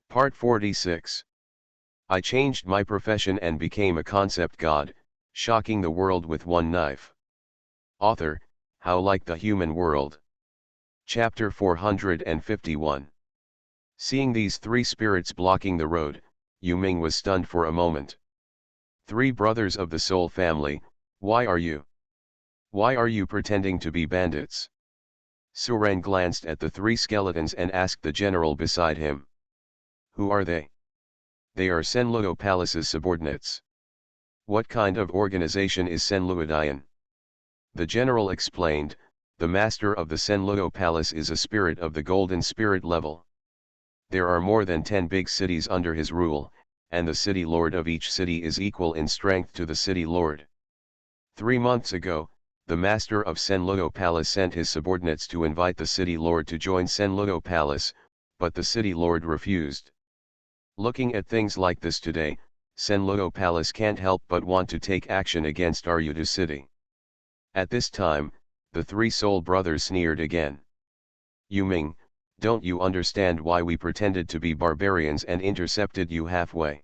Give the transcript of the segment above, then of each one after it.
Part 46. I changed my profession and became a concept god, shocking the world with one knife. Author, How Like the Human World. Chapter 451. Seeing these three spirits blocking the road, Yu Ming was stunned for a moment. Three brothers of the soul family, why are you? Why are you pretending to be bandits? Su Ren glanced at the three skeletons and asked the general beside him. Who are they? They are Senluo Palace's subordinates. What kind of organization is Senluodian? The general explained, the master of the Senluo Palace is a spirit of the golden spirit level. There are more than 10 big cities under his rule, and the city lord of each city is equal in strength to the city lord. 3 months ago, the master of Senluo Palace sent his subordinates to invite the city lord to join Senluo Palace, but the city lord refused. Looking at things like this today, Senluo Palace can't help but want to take action against Aryudu city. At this time, the three soul brothers sneered again. Yu Ming, don't you understand why we pretended to be barbarians and intercepted you halfway?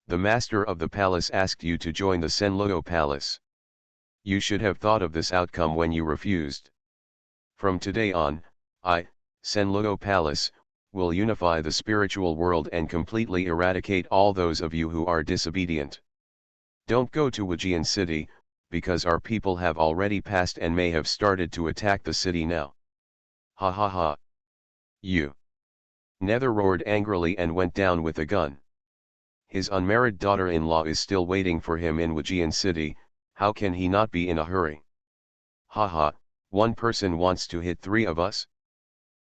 The master of the palace asked you to join the Senluo Palace. You should have thought of this outcome when you refused. From today on, I, Senluo Palace, will unify the spiritual world and completely eradicate all those of you who are disobedient. Don't go to Wujian City, because our people have already passed and may have started to attack the city now. Ha ha ha. You. Nether roared angrily and went down with a gun. His unmarried daughter-in-law is still waiting for him in Wujian City, how can he not be in a hurry? Ha ha, one person wants to hit 3 of us?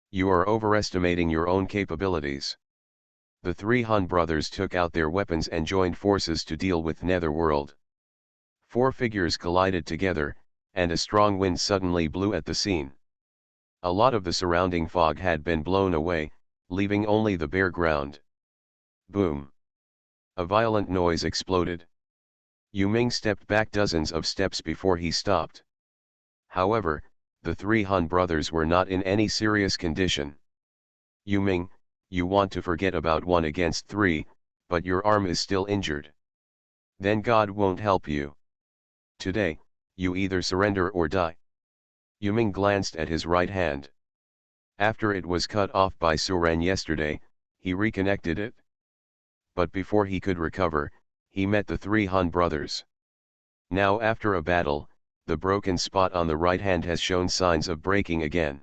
You are overestimating your own capabilities. The 3 Han brothers took out their weapons and joined forces to deal with Netherworld. 4 figures collided together, and a strong wind suddenly blew at the scene. A lot of the surrounding fog had been blown away, leaving only the bare ground. Boom! A violent noise exploded. Yu Ming stepped back dozens of steps before he stopped. However, the 3 Han brothers were not in any serious condition. Yu Ming, you want to forget about 1 against 3, but your arm is still injured. Then God won't help you. Today, you either surrender or die. Yu Ming glanced at his right hand. After it was cut off by Su Ren yesterday, he reconnected it. But before he could recover, he met the 3 Han brothers. Now after a battle, the broken spot on the right hand has shown signs of breaking again.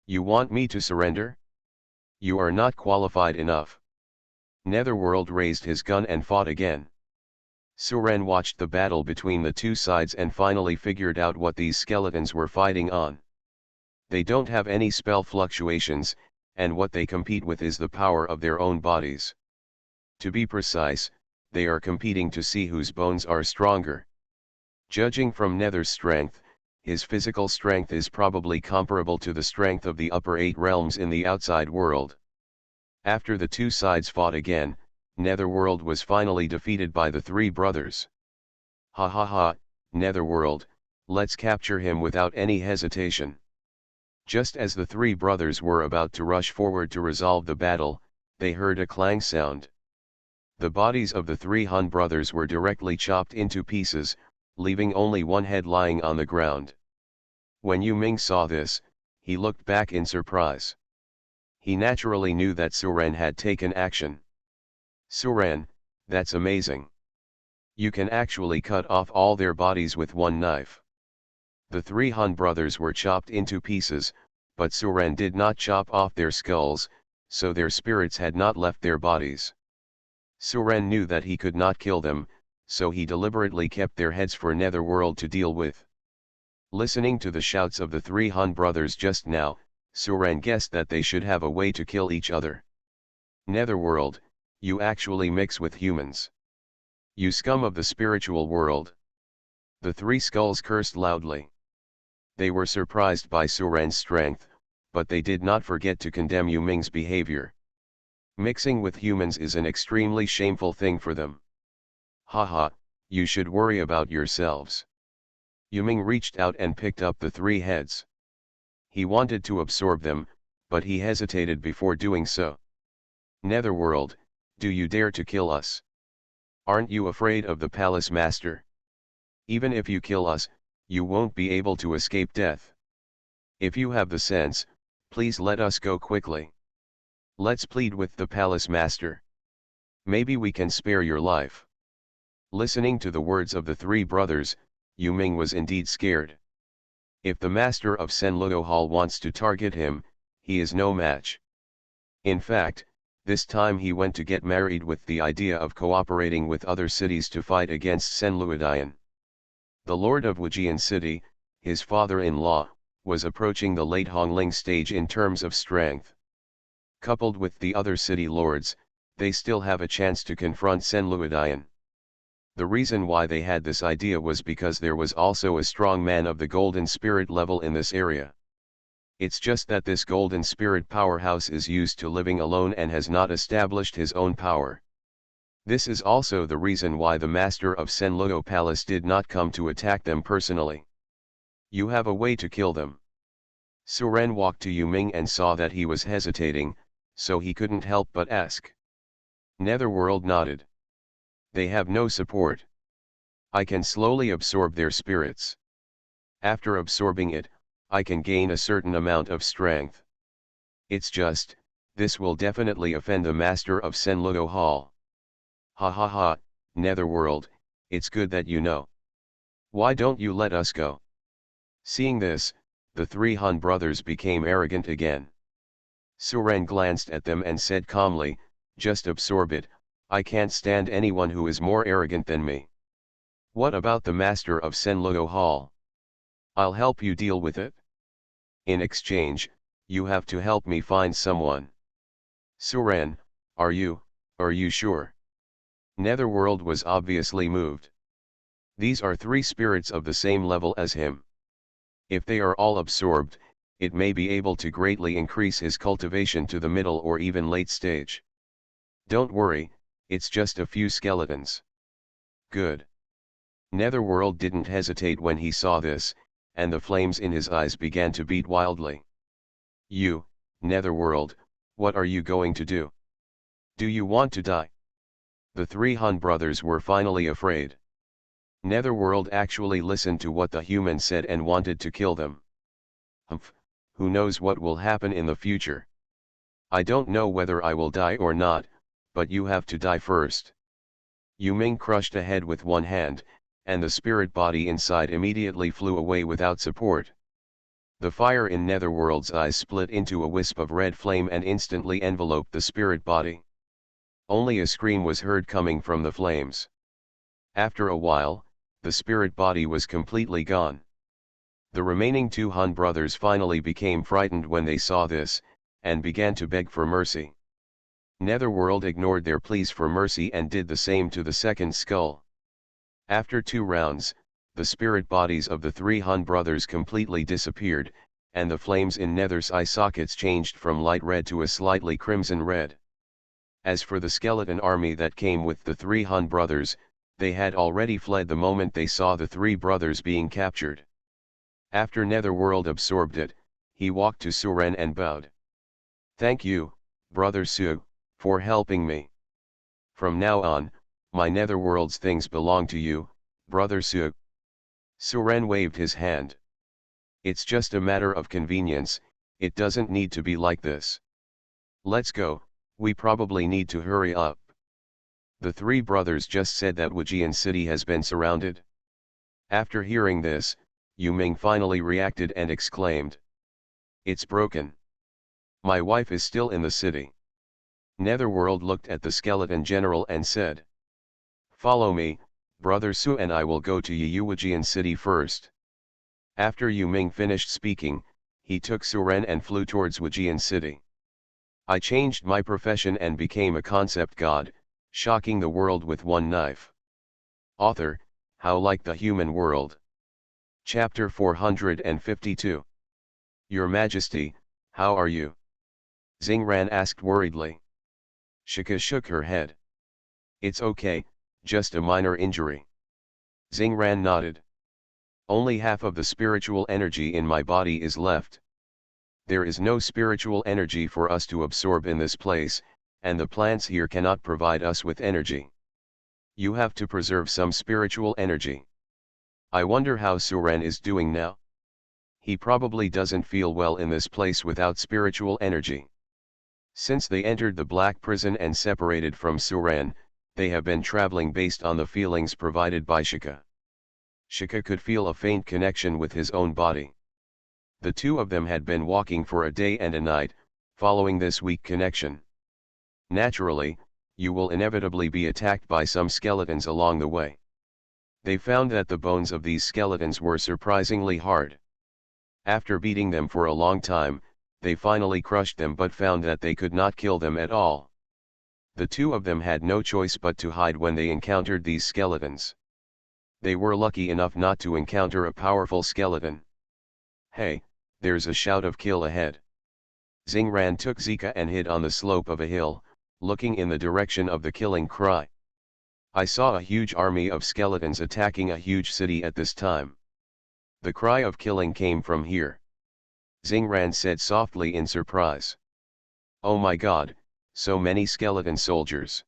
You want me to surrender? You are not qualified enough. Netherworld raised his gun and fought again. Su Ren watched the battle between the 2 sides and finally figured out what these skeletons were fighting on. They don't have any spell fluctuations, and what they compete with is the power of their own bodies. To be precise, they are competing to see whose bones are stronger. Judging from Nether's strength, his physical strength is probably comparable to the strength of the upper 8 realms in the outside world. After the 2 sides fought again, Netherworld was finally defeated by the 3 brothers. Ha ha ha, Netherworld, let's capture him without any hesitation. Just as the 3 brothers were about to rush forward to resolve the battle, they heard a clang sound. The bodies of the 3 Han brothers were directly chopped into pieces, leaving only one head lying on the ground. When Yu Ming saw this, he looked back in surprise. He naturally knew that Su Ren had taken action. Su Ren, that's amazing. You can actually cut off all their bodies with one knife. The 3 Han brothers were chopped into pieces, but Su Ren did not chop off their skulls, so their spirits had not left their bodies. Su Ren knew that he could not kill them, so he deliberately kept their heads for Netherworld to deal with. Listening to the shouts of the 3 Han brothers just now, Su Ren guessed that they should have a way to kill each other. Netherworld, you actually mix with humans. You scum of the spiritual world. The 3 skulls cursed loudly. They were surprised by Su Ren's strength, but they did not forget to condemn Yu Ming's behavior. Mixing with humans is an extremely shameful thing for them. Haha, you should worry about yourselves. Yu Ming reached out and picked up the 3 heads. He wanted to absorb them, but he hesitated before doing so. Netherworld, do you dare to kill us? Aren't you afraid of the palace master? Even if you kill us, you won't be able to escape death. If you have the sense, please let us go quickly. Let's plead with the palace master. Maybe we can spare your life. Listening to the words of the three brothers, Yu Ming was indeed scared. If the master of Senluo Hall wants to target him, he is no match. In fact, this time he went to get married with the idea of cooperating with other cities to fight against Senluodian. The lord of Wujian city, his father-in-law, was approaching the late Hongling stage in terms of strength. Coupled with the other city lords, they still have a chance to confront Senluodian. The reason why they had this idea was because there was also a strong man of the golden spirit level in this area. It's just that this golden spirit powerhouse is used to living alone and has not established his own power. This is also the reason why the master of Senluo Palace did not come to attack them personally. You have a way to kill them. Suren walked to Yu Ming and saw that he was hesitating, so he couldn't help but ask. Netherworld nodded. They have no support. I can slowly absorb their spirits. After absorbing it, I can gain a certain amount of strength. It's just, this will definitely offend the master of Senluo Hall. Ha ha ha, Netherworld, it's good that you know. Why don't you let us go? Seeing this, the three Han brothers became arrogant again. Suren glanced at them and said calmly, just absorb it, I can't stand anyone who is more arrogant than me. What about the master of Senluo Hall? I'll help you deal with it. In exchange, you have to help me find someone. Suren, are you sure? Netherworld was obviously moved. These are three spirits of the same level as him. If they are all absorbed, it may be able to greatly increase his cultivation to the middle or even late stage. Don't worry, it's just a few skeletons. Good. Netherworld didn't hesitate when he saw this, and the flames in his eyes began to beat wildly. You, Netherworld, what are you going to do? Do you want to die? The three Han brothers were finally afraid. Netherworld actually listened to what the human said and wanted to kill them. Humph, who knows what will happen in the future? I don't know whether I will die or not, but you have to die first. Yu Ming crushed ahead with one hand, and the spirit body inside immediately flew away without support. The fire in Netherworld's eyes split into a wisp of red flame and instantly enveloped the spirit body. Only a scream was heard coming from the flames. After a while, the spirit body was completely gone. The remaining two Han brothers finally became frightened when they saw this, and began to beg for mercy. Netherworld ignored their pleas for mercy and did the same to the second skull. After 2 rounds, the spirit bodies of the 3 Han brothers completely disappeared, and the flames in Nether's eye sockets changed from light red to a slightly crimson red. As for the skeleton army that came with the 3 Han brothers, they had already fled the moment they saw the 3 brothers being captured. After Netherworld absorbed it, he walked to Suren and bowed. Thank you, Brother Su, for helping me. From now on, my Netherworld's things belong to you, Brother Su. Suren waved his hand. It's just a matter of convenience, it doesn't need to be like this. Let's go, we probably need to hurry up. The 3 brothers just said that Wujian city has been surrounded. After hearing this, Yu Ming finally reacted and exclaimed. It's broken. My wife is still in the city. Netherworld looked at the skeleton general and said. Follow me, Brother Su, and I will go to Wujian city first. After Yu Ming finished speaking, he took Suren and flew towards Wujian city. I changed my profession and became a concept god, shocking the world with one knife. Author, How Like the Human World. Chapter 452. Your Majesty, how are you? Xingran asked worriedly. Shika shook her head. It's okay, just a minor injury. Xingran nodded. Only half of the spiritual energy in my body is left. There is no spiritual energy for us to absorb in this place, and the plants here cannot provide us with energy. You have to preserve some spiritual energy. I wonder how Suren is doing now. He probably doesn't feel well in this place without spiritual energy. Since they entered the black prison and separated from Suren, they have been traveling based on the feelings provided by Shika. Shika could feel a faint connection with his own body. The two of them had been walking for a day and a night, following this weak connection. Naturally, you will inevitably be attacked by some skeletons along the way. They found that the bones of these skeletons were surprisingly hard. After beating them for a long time, they finally crushed them but found that they could not kill them at all. The two of them had no choice but to hide when they encountered these skeletons. They were lucky enough not to encounter a powerful skeleton. Hey, there's a shout of kill ahead. Xingran took Zika and hid on the slope of a hill, looking in the direction of the killing cry. I saw a huge army of skeletons attacking a huge city at this time. The cry of killing came from here. Xingran said softly in surprise. Oh my god, so many skeleton soldiers.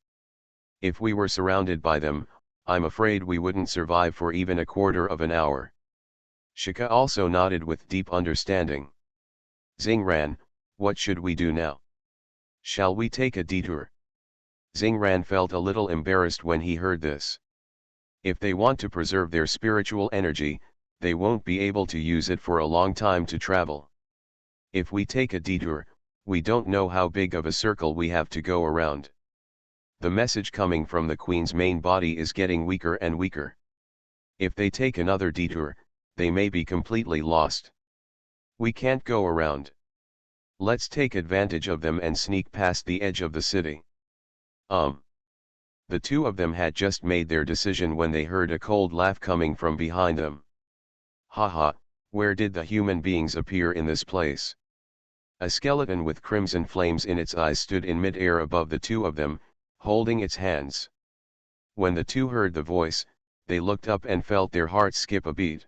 If we were surrounded by them, I'm afraid we wouldn't survive for even a quarter of an hour. Shika also nodded with deep understanding. Xingran, what should we do now? Shall we take a detour? Xingran felt a little embarrassed when he heard this. If they want to preserve their spiritual energy, they won't be able to use it for a long time to travel. If we take a detour, we don't know how big of a circle we have to go around. The message coming from the Queen's main body is getting weaker and weaker. If they take another detour, they may be completely lost. We can't go around. Let's take advantage of them and sneak past the edge of the city. The two of them had just made their decision when they heard a cold laugh coming from behind them. Haha, where did the human beings appear in this place? A skeleton with crimson flames in its eyes stood in mid-air above the two of them, holding its hands. When the two heard the voice, they looked up and felt their hearts skip a beat.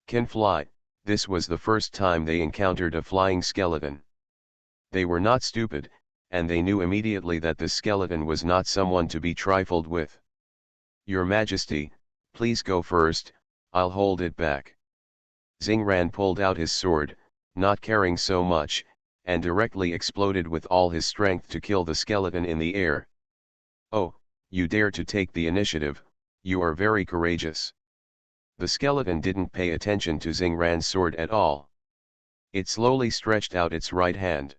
Can fly, this was the first time they encountered a flying skeleton. They were not stupid, and they knew immediately that this skeleton was not someone to be trifled with. Your Majesty, please go first, I'll hold it back. Xingran pulled out his sword, not caring so much, and directly exploded with all his strength to kill the skeleton in the air. Oh, you dare to take the initiative, you are very courageous. The skeleton didn't pay attention to Xingran's sword at all. It slowly stretched out its right hand.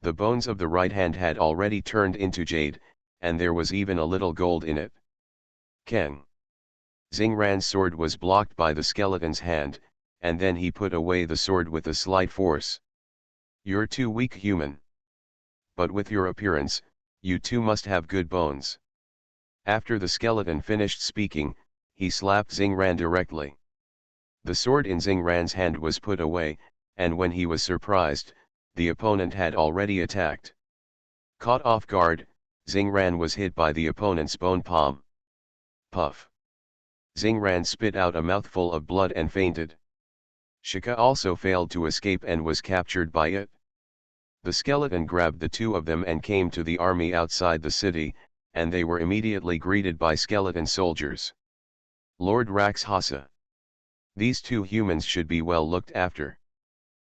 The bones of the right hand had already turned into jade, and there was even a little gold in it. Keng. Xingran's sword was blocked by the skeleton's hand, and then he put away the sword with a slight force. You're too weak, human. But with your appearance, you too must have good bones. After the skeleton finished speaking, he slapped Xingran directly. The sword in Xingran's hand was put away, and when he was surprised, the opponent had already attacked. Caught off guard, Xingran was hit by the opponent's bone palm. Puff. Xingran spit out a mouthful of blood and fainted. Shika also failed to escape and was captured by it. The skeleton grabbed the two of them and came to the army outside the city, and they were immediately greeted by skeleton soldiers. Lord Rakshasa. These two humans should be well looked after.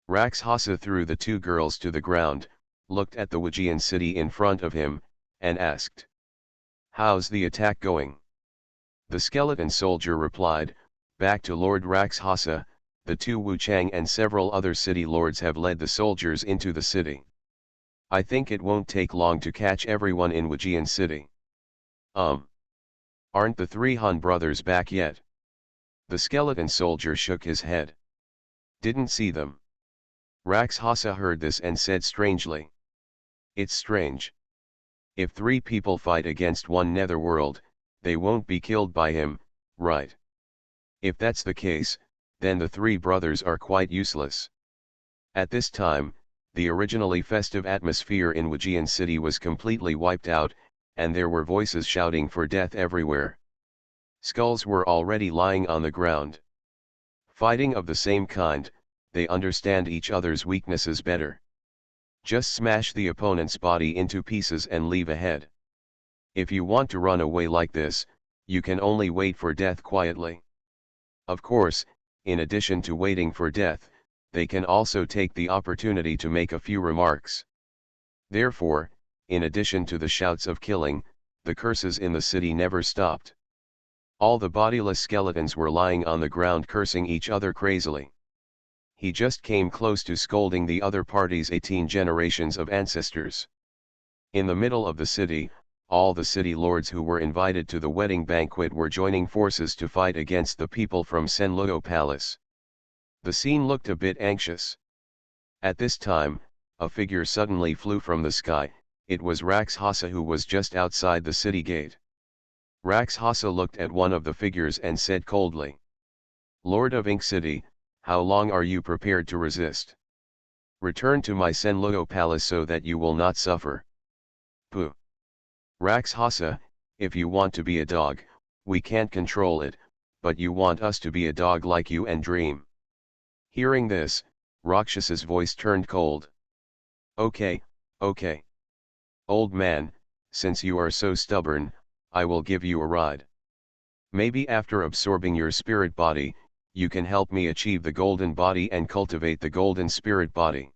Rakshasa threw the two girls to the ground, looked at the Wajian city in front of him, and asked, "How's the attack going?" The skeleton soldier replied, "Back to Lord Rakshasa, the two Wuchang and several other city lords have led the soldiers into the city. I think it won't take long to catch everyone in Wajian city." Aren't the three Han brothers back yet? The skeleton soldier shook his head. Didn't see them. Rakshasa heard this and said strangely. It's strange. If three people fight against one netherworld, they won't be killed by him, right? If that's the case, then the three brothers are quite useless. At this time, the originally festive atmosphere in Wajian city was completely wiped out, and there were voices shouting for death everywhere. Skulls were already lying on the ground. Fighting of the same kind, they understand each other's weaknesses better. Just smash the opponent's body into pieces and leave a head. If you want to run away like this, you can only wait for death quietly. Of course, in addition to waiting for death, they can also take the opportunity to make a few remarks. Therefore, in addition to the shouts of killing, the curses in the city never stopped. All the bodiless skeletons were lying on the ground cursing each other crazily. He just came close to scolding the other party's 18 generations of ancestors. In the middle of the city, all the city lords who were invited to the wedding banquet were joining forces to fight against the people from Senluo Palace. The scene looked a bit anxious. At this time, a figure suddenly flew from the sky. It was Raxhasa, who was just outside the city gate. Raxhasa looked at one of the figures and said coldly, "Lord of Ink City, how long are you prepared to resist? Return to my Senluo Palace so that you will not suffer." Pooh! Raxhasa, if you want to be a dog, we can't control it, but you want us to be a dog like you and dream. Hearing this, Rakshasa's voice turned cold. Okay, okay. Old man, since you are so stubborn, I will give you a ride. Maybe after absorbing your spirit body, you can help me achieve the golden body and cultivate the golden spirit body.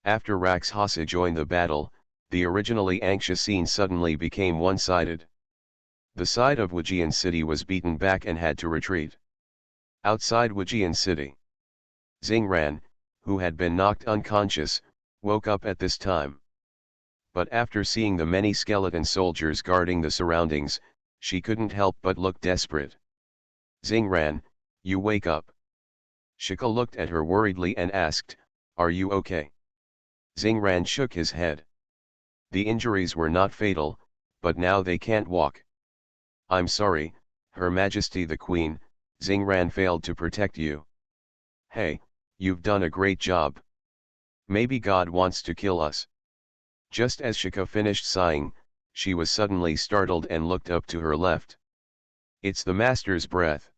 After Raxhasa joined the battle, the originally anxious scene suddenly became one-sided. The side of Wujian City was beaten back and had to retreat. Outside Wujian City, Xingran, who had been knocked unconscious, woke up at this time. But after seeing the many skeleton soldiers guarding the surroundings, she couldn't help but look desperate. "Xingran, you wake up." Shika looked at her worriedly and asked, "Are you okay?" Xingran shook his head. The injuries were not fatal, but now they can't walk. "I'm sorry, Her Majesty the Queen, Xingran failed to protect you." "Hey, you've done a great job. Maybe God wants to kill us." Just as Shika finished sighing, she was suddenly startled and looked up to her left. "It's the Master's breath."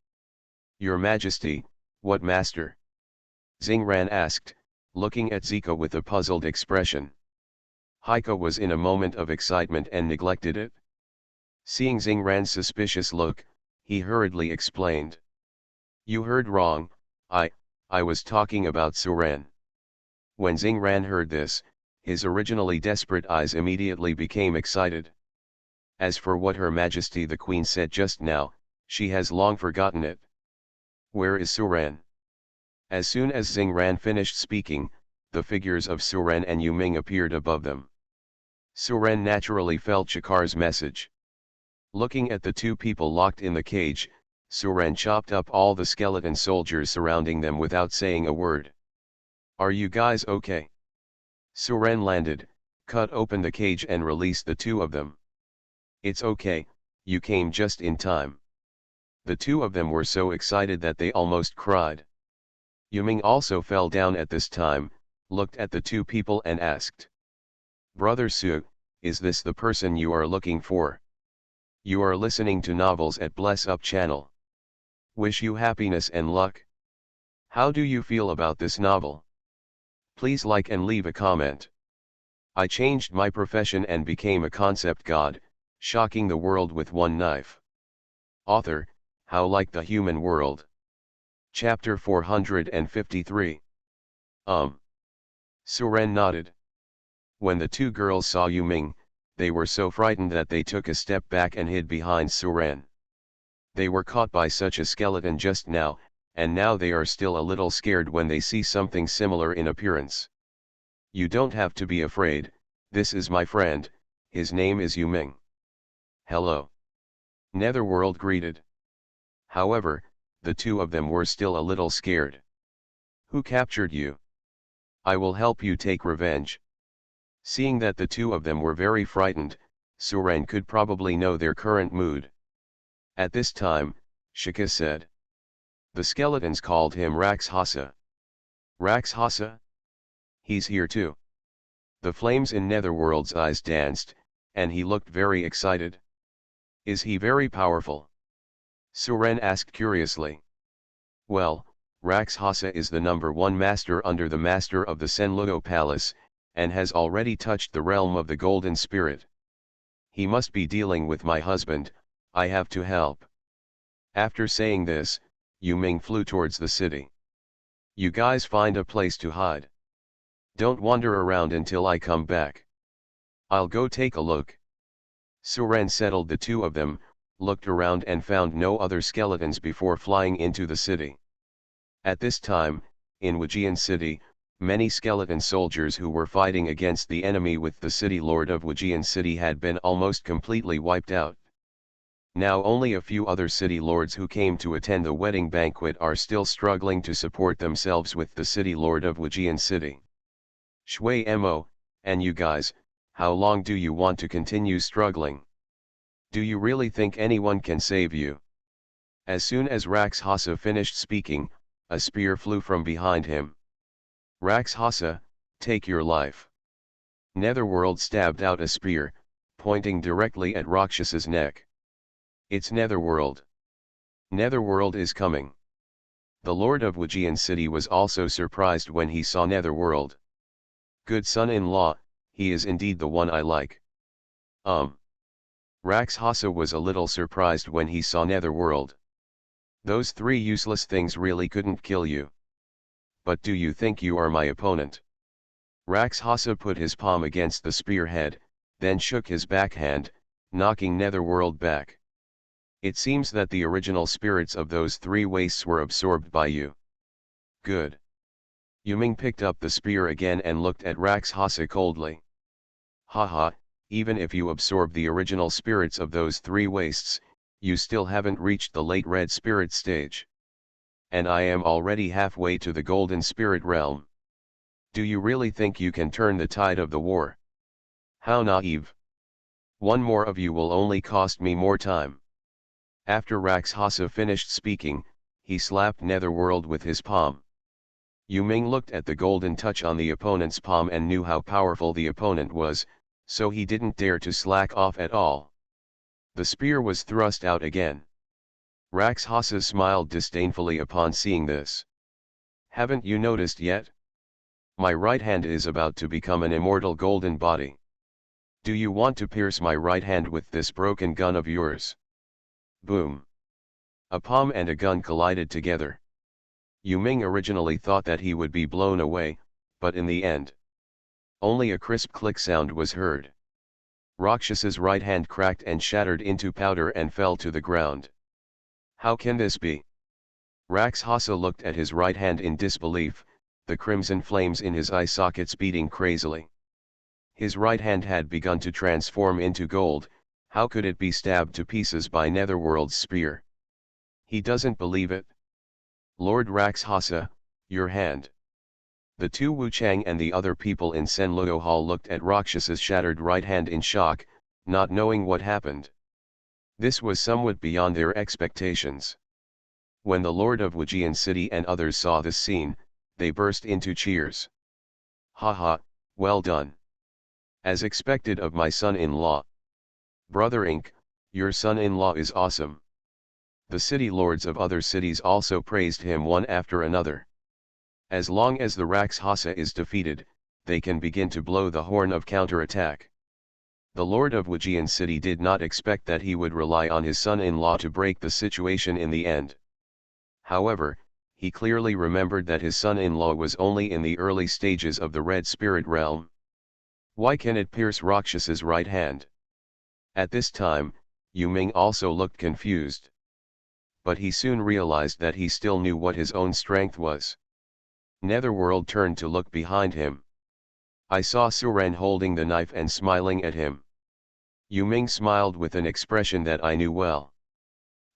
"Your Majesty, what Master?" Xingran asked, looking at Zika with a puzzled expression. Haika was in a moment of excitement and neglected it. Seeing Xingran's suspicious look, he hurriedly explained. "You heard wrong, I was talking about Suren." When Xingran heard this, his originally desperate eyes immediately became excited. As for what Her Majesty the Queen said just now, she has long forgotten it. "Where is Suren?" As soon as Xingran finished speaking, the figures of Suren and Yuming appeared above them. Suren naturally felt Chikar's message. Looking at the two people locked in the cage, Suren chopped up all the skeleton soldiers surrounding them without saying a word. "Are you guys okay?" Suren landed, cut open the cage and released the two of them. "It's okay, you came just in time." The two of them were so excited that they almost cried. Yuming also fell down at this time, looked at the two people and asked, "Brother Su, is this the person you are looking for?" You are listening to novels at Bless Up channel. Wish you happiness and luck. How do you feel about this novel? Please like and leave a comment. I changed my profession and became a concept god, shocking the world with one knife. Author, How Like the Human World. Chapter 453. Suren nodded. When the two girls saw Yuming, they were so frightened that they took a step back and hid behind Suren. They were caught by such a skeleton just now, and now they are still a little scared when they see something similar in appearance. "You don't have to be afraid, this is my friend, his name is Yuming." "Hello." Netherworld greeted. However, the two of them were still a little scared. "Who captured you?" "I will help you take revenge." Seeing that the two of them were very frightened, Suren could probably know their current mood. At this time, Shika said. The skeletons called him Raxhasa. "Raxhasa? He's here too." The flames in Netherworld's eyes danced, and he looked very excited. "Is he very powerful?" Suren asked curiously. "Well, Raxhasa is the #1 master under the master of the Senluo Palace, and has already touched the realm of the golden spirit. He must be dealing with my husband, I have to help. After saying this, Yu Ming flew towards the city. You guys find a place to hide. Don't wander around until I come back. I'll go take a look. Su Ren settled the two of them, looked around and found no other skeletons before flying into the city. At this time, in Wujian City, many skeleton soldiers who were fighting against the enemy with the city lord of Wujian City had been almost completely wiped out. Now only a few other city lords who came to attend the wedding banquet are still struggling to support themselves with the city lord of Wujian City. Shui Mo, and you guys, how long do you want to continue struggling? Do you really think anyone can save you? As soon as Raxhasa finished speaking, a spear flew from behind him. Raxhasa, take your life. Netherworld stabbed out a spear, pointing directly at Rakshasa's neck. It's Netherworld. Netherworld is coming. The Lord of Wujian City was also surprised when he saw Netherworld. Good son-in-law, he is indeed the one I like. Raxhasa was a little surprised when he saw Netherworld. Those three useless things really couldn't kill you. But do you think you are my opponent? Raxhasa put his palm against the spearhead, then shook his backhand, knocking Netherworld back. It seems that the original spirits of those three wastes were absorbed by you. Good. Yu Ming picked up the spear again and looked at Raxhasa coldly. Haha, even if you absorb the original spirits of those three wastes, you still haven't reached the late red spirit stage. And I am already halfway to the golden spirit realm. Do you really think you can turn the tide of the war? How naive. One more of you will only cost me more time. After Raxhasa finished speaking, he slapped Netherworld with his palm. Yu Ming looked at the golden touch on the opponent's palm and knew how powerful the opponent was, so he didn't dare to slack off at all. The spear was thrust out again. Raxhasa smiled disdainfully upon seeing this. Haven't you noticed yet? My right hand is about to become an immortal golden body. Do you want to pierce my right hand with this broken gun of yours? Boom. A palm and a gun collided together. Yu Ming originally thought that he would be blown away, but in the end, only a crisp click sound was heard. Rakshasa's right hand cracked and shattered into powder and fell to the ground. How can this be? Raxhasa looked at his right hand in disbelief, the crimson flames in his eye sockets beating crazily. His right hand had begun to transform into gold. How could it be stabbed to pieces by Netherworld's spear? He doesn't believe it. Lord Raxhasa, your hand. The two Wu Chang and the other people in Senluo Hall looked at Rakshasa's shattered right hand in shock, not knowing what happened. This was somewhat beyond their expectations. When the Lord of Wujian City and others saw this scene, they burst into cheers. Haha, well done. As expected of my son-in-law. Brother Ink, your son-in-law is awesome. The city lords of other cities also praised him one after another. As long as the Raxhasa is defeated, they can begin to blow the horn of counterattack. The Lord of Wujian City did not expect that he would rely on his son-in-law to break the situation in the end. However, he clearly remembered that his son-in-law was only in the early stages of the red spirit realm. Why can it pierce Rakshasa's right hand? At this time, Yu Ming also looked confused. But he soon realized that he still knew what his own strength was. Netherworld turned to look behind him. I saw Su Ren holding the knife and smiling at him. Yu Ming smiled with an expression that I knew well.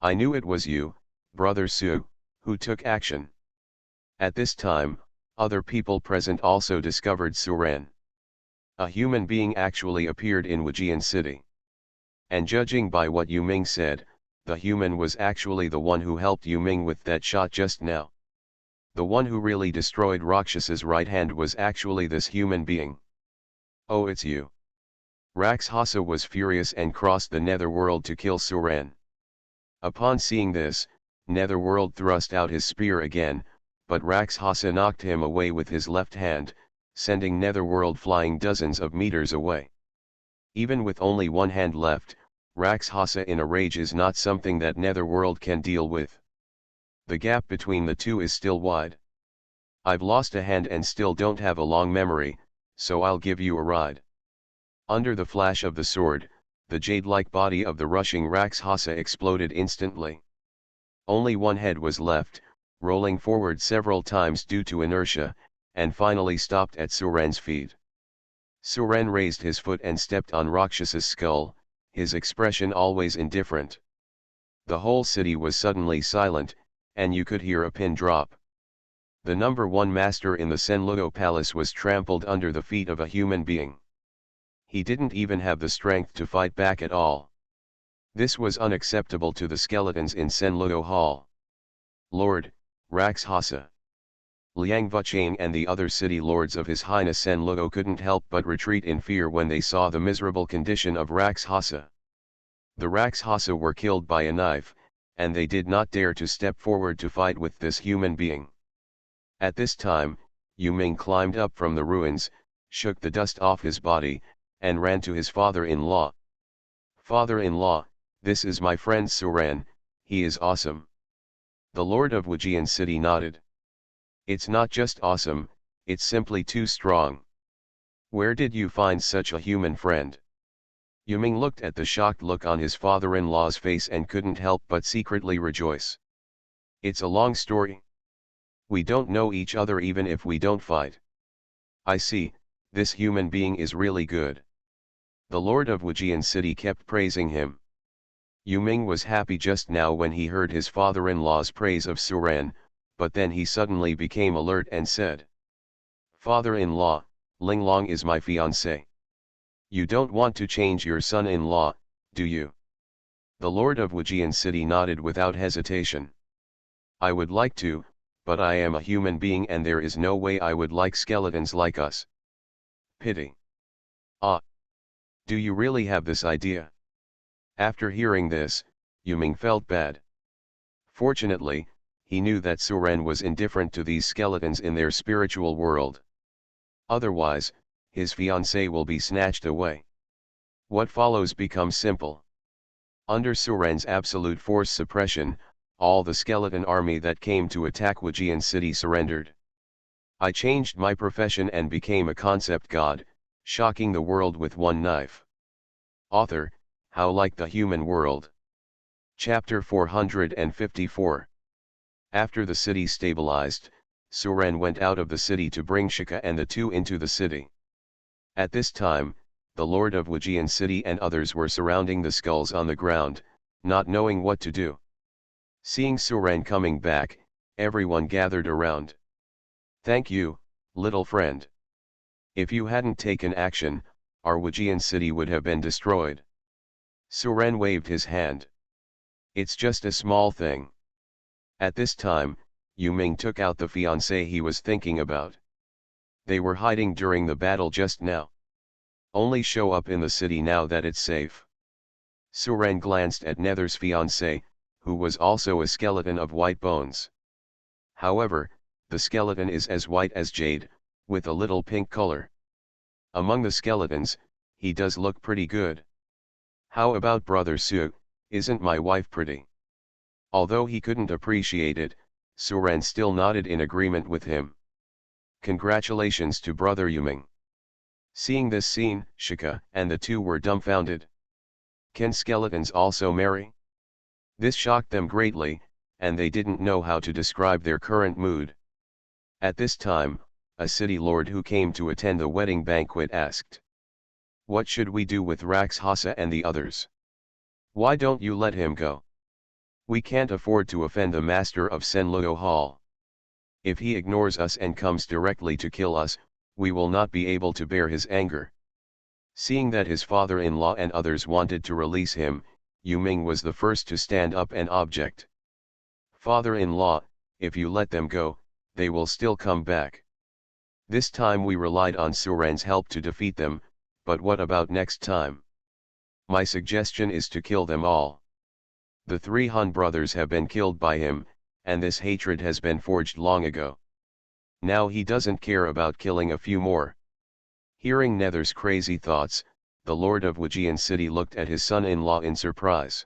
I knew it was you, Brother Su, who took action. At this time, other people present also discovered Su Ren. A human being actually appeared in Wujian City. And judging by what Yu Ming said, the human was actually the one who helped Yu Ming with that shot just now. The one who really destroyed Rakshasa's right hand was actually this human being. Oh, it's you. Raxhasa was furious and crossed the Netherworld to kill Su Ren. Upon seeing this, Netherworld thrust out his spear again, but Raxhasa knocked him away with his left hand, sending netherworld flying dozens of meters away. Even with only one hand left, Rakshasa in a rage is not something that netherworld can deal with. The gap between the two is still wide. I've lost a hand and still don't have a long memory, so I'll give you a ride. Under the flash of the sword, the jade-like body of the rushing Rakshasa exploded instantly. Only one head was left, rolling forward several times due to inertia, and finally stopped at Suren's feet. Suren raised his foot and stepped on Rakshasa's skull, his expression always indifferent. The whole city was suddenly silent, and you could hear a pin drop. The number one master in the Senluo palace was trampled under the feet of a human being. He didn't even have the strength to fight back at all. This was unacceptable to the skeletons in Senluo Hall. Lord, Rakshasa. Liang Vuchang and the other city lords of His Highness Senluo couldn't help but retreat in fear when they saw the miserable condition of Rakshasa. The Rakshasa were killed by a knife, and they did not dare to step forward to fight with this human being. At this time, Yuming climbed up from the ruins, shook the dust off his body, and ran to his father-in-law. Father-in-law, this is my friend Suren, he is awesome. The lord of Wujian city nodded. It's not just awesome, it's simply too strong. Where did you find such a human friend? Yuming looked at the shocked look on his father-in-law's face and couldn't help but secretly rejoice. It's a long story. We don't know each other even if we don't fight. I see, this human being is really good. The lord of Wujian city kept praising him. Yuming was happy just now when he heard his father-in-law's praise of Suren, but then he suddenly became alert and said, Father-in-law, Linglong is my fiancé. You don't want to change your son-in-law, do you? The lord of Wujian city nodded without hesitation. I would like to, but I am a human being and there is no way I would like skeletons like us. Pity. Ah. Do you really have this idea? After hearing this, Yuming felt bad. Fortunately, he knew that Suren was indifferent to these skeletons in their spiritual world. Otherwise, his fiancée will be snatched away. What follows becomes simple. Under Suren's absolute force suppression, all the skeleton army that came to attack Wujian city surrendered. I changed my profession and became a concept god, shocking the world with one knife. Author, How Like the Human World. Chapter 454. After the city stabilized, Suren went out of the city to bring Shika and the two into the city. At this time, the lord of Wujian city and others were surrounding the skulls on the ground, not knowing what to do. Seeing Suren coming back, everyone gathered around. Thank you, little friend. If you hadn't taken action, our Wujian city would have been destroyed. Suren waved his hand. It's just a small thing. At this time, Yuming took out the fiancé he was thinking about. They were hiding during the battle just now. Only show up in the city now that it's safe. Suren glanced at Nether's fiancé, who was also a skeleton of white bones. However, the skeleton is as white as jade, with a little pink color. Among the skeletons, he does look pretty good. How about brother Su, isn't my wife pretty? Although he couldn't appreciate it, Suren still nodded in agreement with him. Congratulations to brother Yuming. Seeing this scene, Shika and the two were dumbfounded. Can skeletons also marry? This shocked them greatly, and they didn't know how to describe their current mood. At this time, a city lord who came to attend the wedding banquet asked, What should we do with Rakshasa and the others? Why don't you let him go? We can't afford to offend the master of Senluo Hall. If he ignores us and comes directly to kill us, we will not be able to bear his anger. Seeing that his father-in-law and others wanted to release him, Yuming was the first to stand up and object. Father-in-law, if you let them go, they will still come back. This time we relied on Suren's help to defeat them, but what about next time? My suggestion is to kill them all. The three Han brothers have been killed by him, and this hatred has been forged long ago. Now he doesn't care about killing a few more. Hearing Nether's crazy thoughts, the Lord of Wajian City looked at his son-in-law in surprise.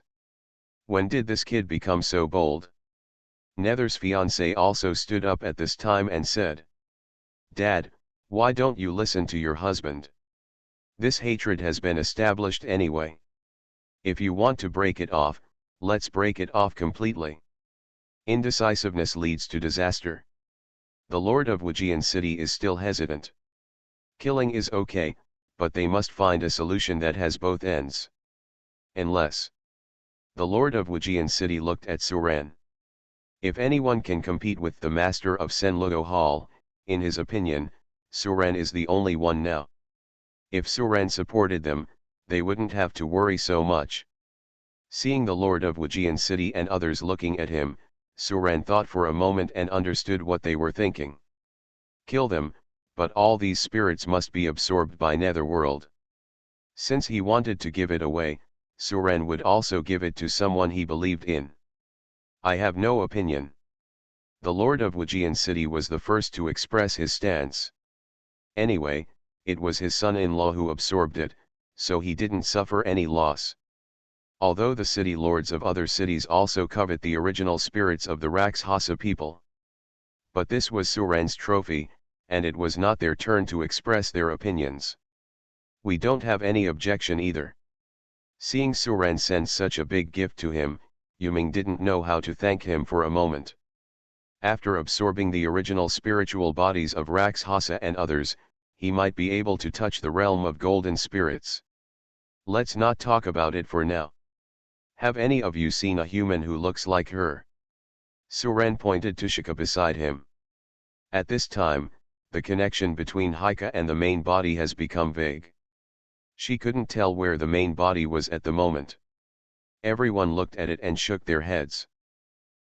When did this kid become so bold? Nether's fiancé also stood up at this time and said, "Dad, why don't you listen to your husband? This hatred has been established anyway. If you want to break it off, let's break it off completely. Indecisiveness leads to disaster." The Lord of Wajian City is still hesitant. Killing is okay, but they must find a solution that has both ends. Unless. The Lord of Wajian City looked at Suran. If anyone can compete with the master of Senluo Hall, in his opinion, Suran is the only one now. If Suran supported them, they wouldn't have to worry so much. Seeing the Lord of Wajian City and others looking at him, Suran thought for a moment and understood what they were thinking. Kill them, but all these spirits must be absorbed by Netherworld. Since he wanted to give it away, Suran would also give it to someone he believed in. I have no opinion. The Lord of Wajian City was the first to express his stance. Anyway, it was his son-in-law who absorbed it, so he didn't suffer any loss. Although the city lords of other cities also covet the original spirits of the Rakshasa people. But this was Suran's trophy, and it was not their turn to express their opinions. We don't have any objection either. Seeing Suran send such a big gift to him, Yuming didn't know how to thank him for a moment. After absorbing the original spiritual bodies of Rakshasa and others, he might be able to touch the realm of golden spirits. Let's not talk about it for now. Have any of you seen a human who looks like her? Suran pointed to Shika beside him. At this time, the connection between Hika and the main body has become vague. She couldn't tell where the main body was at the moment. Everyone looked at it and shook their heads.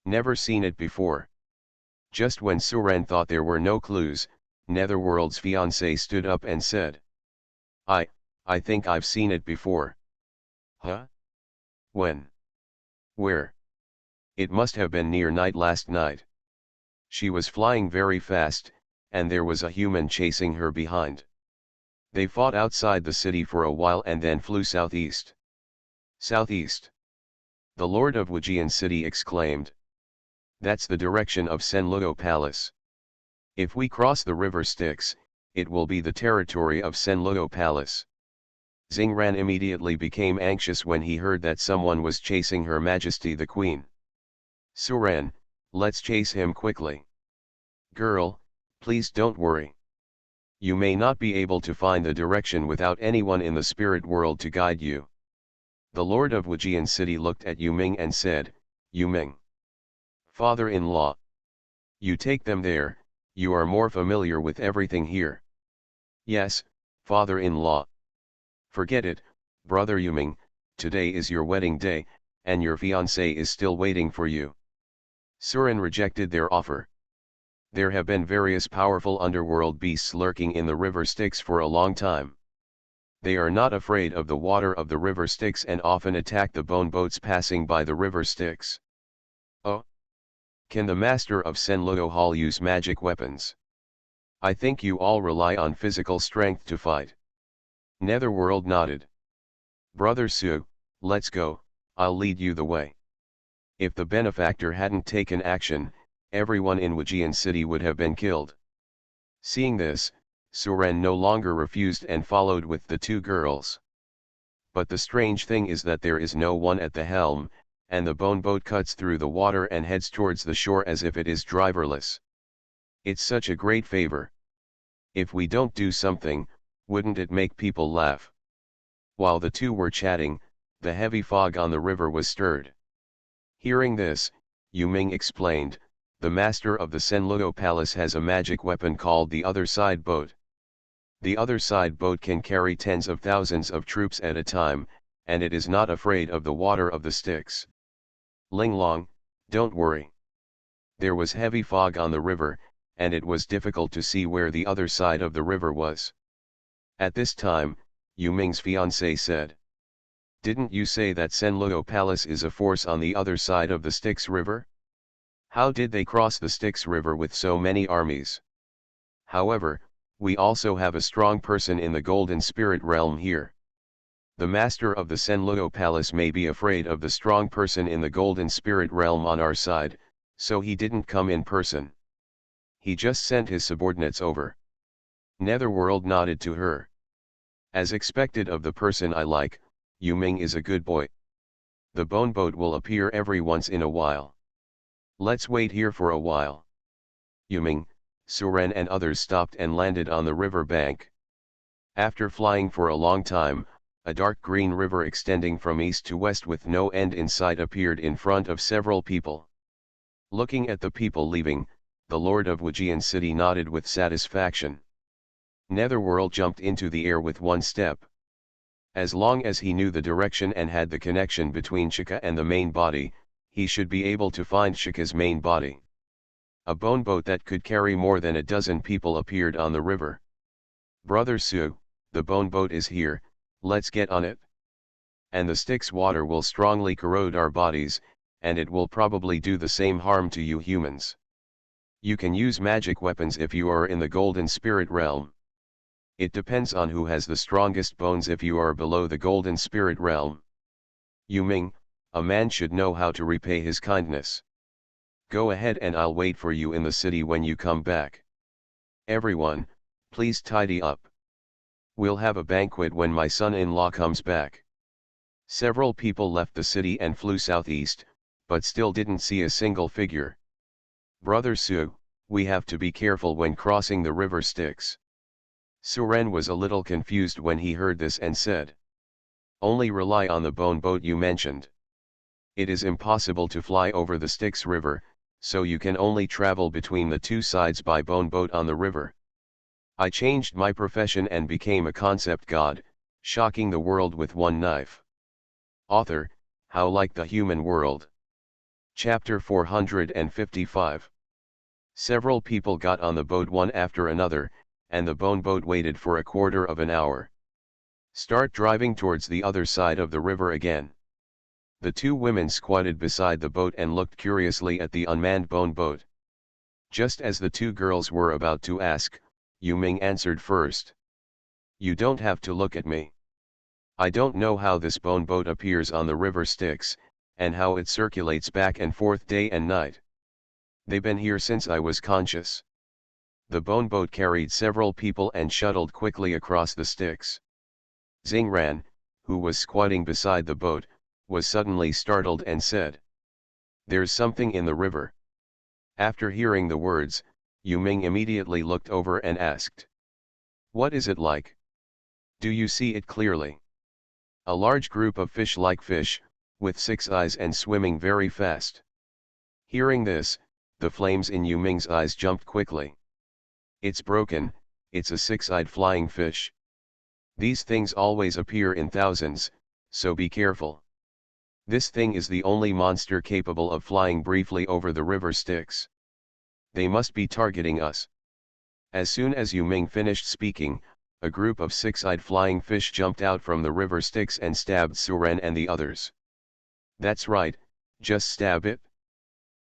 Never seen it before. Just when Suran thought there were no clues, Netherworld's fiancé stood up and said, I think I've seen it before." "Huh? When? Where?" "It must have been near night last night. She was flying very fast, and there was a human chasing her behind. They fought outside the city for a while and then flew southeast." "Southeast?" The Lord of Wajian City exclaimed. "That's the direction of Senluo Palace. If we cross the river Styx, it will be the territory of Senluo Palace." Xingran immediately became anxious when he heard that someone was chasing Her Majesty the Queen. "Suran, let's chase him quickly." "Girl, please don't worry. You may not be able to find the direction without anyone in the spirit world to guide you." The Lord of Wajian City looked at Yuming and said, "Yuming, father-in-law, you take them there, you are more familiar with everything here." "Yes, father-in-law." "Forget it, brother Yuming, today is your wedding day, and your fiancé is still waiting for you." Suran rejected their offer. There have been various powerful underworld beasts lurking in the river Styx for a long time. They are not afraid of the water of the river Styx and often attack the bone boats passing by the river Styx. "Oh? Can the master of Senluo Hall use magic weapons? I think you all rely on physical strength to fight." Netherworld nodded. "Brother Su, let's go, I'll lead you the way." If the benefactor hadn't taken action, everyone in Wajian City would have been killed. Seeing this, Suran no longer refused and followed with the two girls. But the strange thing is that there is no one at the helm, and the bone boat cuts through the water and heads towards the shore as if it is driverless. It's such a great favor. If we don't do something, wouldn't it make people laugh? While the two were chatting, the heavy fog on the river was stirred. Hearing this, Yuming explained, "The master of the Senluo Palace has a magic weapon called the Other Side Boat. The Other Side Boat can carry tens of thousands of troops at a time, and it is not afraid of the water of the Styx." "Linglong, don't worry." There was heavy fog on the river, and it was difficult to see where the other side of the river was. At this time, Yuming's fiancé said, "Didn't you say that Senluo Palace is a force on the other side of the Styx River? How did they cross the Styx River with so many armies?" However, we also have a strong person in the golden spirit realm here. The master of the Senluo Palace may be afraid of the strong person in the golden spirit realm on our side, so he didn't come in person. He just sent his subordinates over. Netherworld nodded to her. As expected of the person I like, Yu Ming is a good boy. The bone boat will appear every once in a while. Let's wait here for a while. Yu Ming, Suren and others stopped and landed on the river bank. After flying for a long time, a dark green river extending from east to west with no end in sight appeared in front of several people. Looking at the people leaving, the Lord of Wujian City nodded with satisfaction. Netherworld jumped into the air with one step. As long as he knew the direction and had the connection between Shika and the main body, he should be able to find Shika's main body. A bone boat that could carry more than a dozen people appeared on the river. Brother Su, the bone boat is here, let's get on it. And the stick's water will strongly corrode our bodies, and it will probably do the same harm to you humans. You can use magic weapons if you are in the golden spirit realm. It depends on who has the strongest bones if you are below the golden spirit realm. Yu Ming, a man should know how to repay his kindness. Go ahead and I'll wait for you in the city when you come back. Everyone, please tidy up. We'll have a banquet when my son-in-law comes back. Several people left the city and flew southeast, but still didn't see a single figure. Brother Su, we have to be careful when crossing the river Styx. Suren was a little confused when he heard this and said. Only rely on the bone boat you mentioned. It is impossible to fly over the Styx River, so you can only travel between the two sides by bone boat on the river. I changed my profession and became a concept god, shocking the world with one knife. Author, How Like the Human World. Chapter 455. Several people got on the boat one after another, and the bone boat waited for a quarter of an hour. Start driving towards the other side of the river again. The two women squatted beside the boat and looked curiously at the unmanned bone boat. Just as the two girls were about to ask, Yu Ming answered first. You don't have to look at me. I don't know how this bone boat appears on the river Styx, and how it circulates back and forth day and night. They've been here since I was conscious. The bone boat carried several people and shuttled quickly across the Styx. Xingran, who was squatting beside the boat, was suddenly startled and said. There's something in the river. After hearing the words, Yu Ming immediately looked over and asked. What is it like? Do you see it clearly? A large group of fish-like fish, with 6 eyes and swimming very fast. Hearing this, the flames in Yu Ming's eyes jumped quickly. It's broken, it's a 6-eyed flying fish. These things always appear in thousands, so be careful. This thing is the only monster capable of flying briefly over the river Styx. They must be targeting us. As soon as Yu Ming finished speaking, a group of 6-eyed flying fish jumped out from the river Styx and stabbed Suren and the others. That's right, just stab it.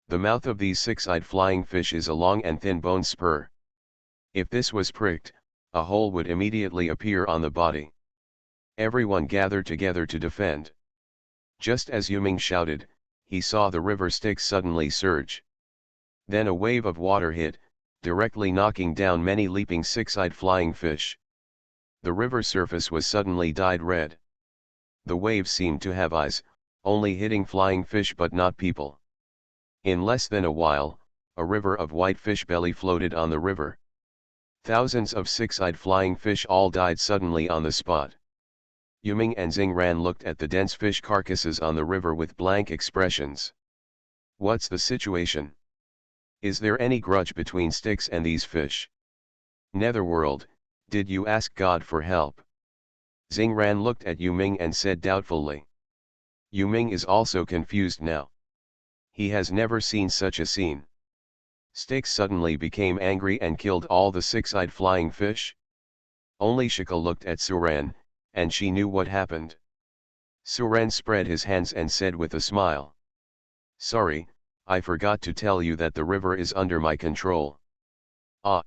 The mouth of these 6-eyed flying fish is a long and thin bone spur. If this was pricked, a hole would immediately appear on the body. Everyone gathered together to defend. Just as Yu Ming shouted, he saw the river Styx suddenly surge. Then a wave of water hit, directly knocking down many leaping 6-eyed flying fish. The river surface was suddenly dyed red. The waves seemed to have eyes, only hitting flying fish but not people. In less than a while, a river of white fish belly floated on the river. Thousands of 6-eyed flying fish all died suddenly on the spot. Yu Ming and Xingran looked at the dense fish carcasses on the river with blank expressions. What's the situation? Is there any grudge between Styx and these fish? Netherworld, did you ask God for help? Xingran looked at Yu Ming and said doubtfully. Yu Ming is also confused now. He has never seen such a scene. Styx suddenly became angry and killed all the 6-eyed flying fish? Only Shika looked at Suren, and she knew what happened. Suren spread his hands and said with a smile. Sorry, I forgot to tell you that the river is under my control. Ah.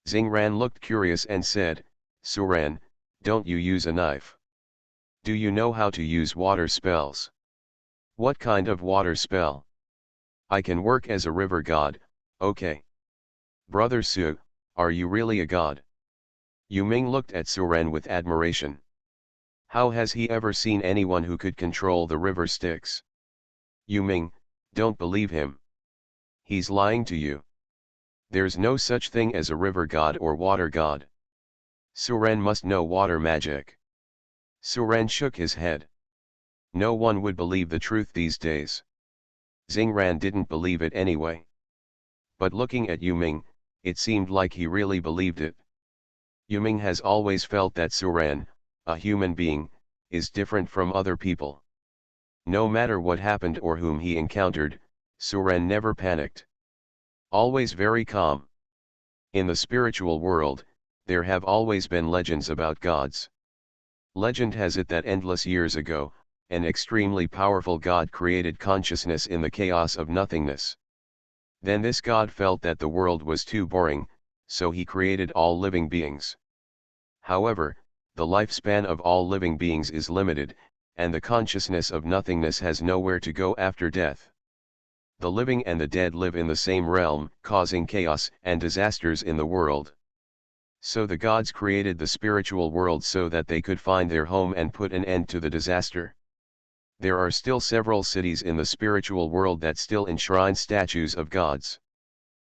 Xingran looked curious and said, Suren, don't you use a knife? Do you know how to use water spells? What kind of water spell? I can work as a river god, okay. Brother Su, are you really a god? Yu Ming looked at Suren with admiration. How has he ever seen anyone who could control the river Styx? Yu Ming, don't believe him. He's lying to you. There's no such thing as a river god or water god. Suren must know water magic. Suren shook his head. No one would believe the truth these days. Xingran didn't believe it anyway. But looking at Yu Ming, it seemed like he really believed it. Yu Ming has always felt that Suren, a human being, is different from other people. No matter what happened or whom he encountered, Suren never panicked. Always very calm. In the spiritual world, there have always been legends about gods. Legend has it that endless years ago, an extremely powerful god created consciousness in the chaos of nothingness. Then this god felt that the world was too boring, so he created all living beings. However, the lifespan of all living beings is limited, and the consciousness of nothingness has nowhere to go after death. The living and the dead live in the same realm, causing chaos and disasters in the world. So the gods created the spiritual world so that they could find their home and put an end to the disaster. There are still several cities in the spiritual world that still enshrine statues of gods.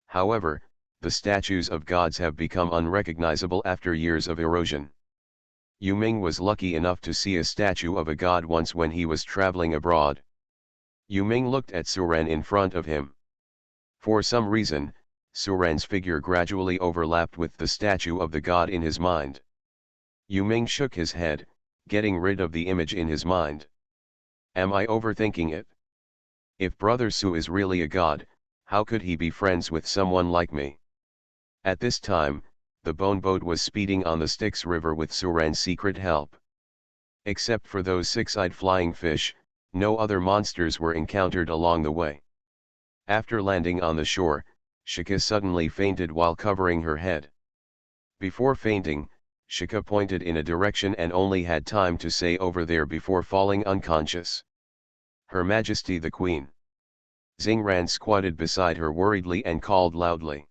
However, the statues of gods have become unrecognizable after years of erosion. Yu Ming was lucky enough to see a statue of a god once when he was traveling abroad. Yu Ming looked at Suren in front of him. For some reason, Suren's figure gradually overlapped with the statue of the god in his mind. Yu Ming shook his head, getting rid of the image in his mind. Am I overthinking it? If Brother Su is really a god, how could he be friends with someone like me? At this time, the bone boat was speeding on the Styx River with Suren's secret help. Except for those six-eyed flying fish, no other monsters were encountered along the way. After landing on the shore, Shika suddenly fainted while covering her head. Before fainting, Shika pointed in a direction and only had time to say over there before falling unconscious. Her Majesty the Queen. Xingran squatted beside her worriedly and called loudly.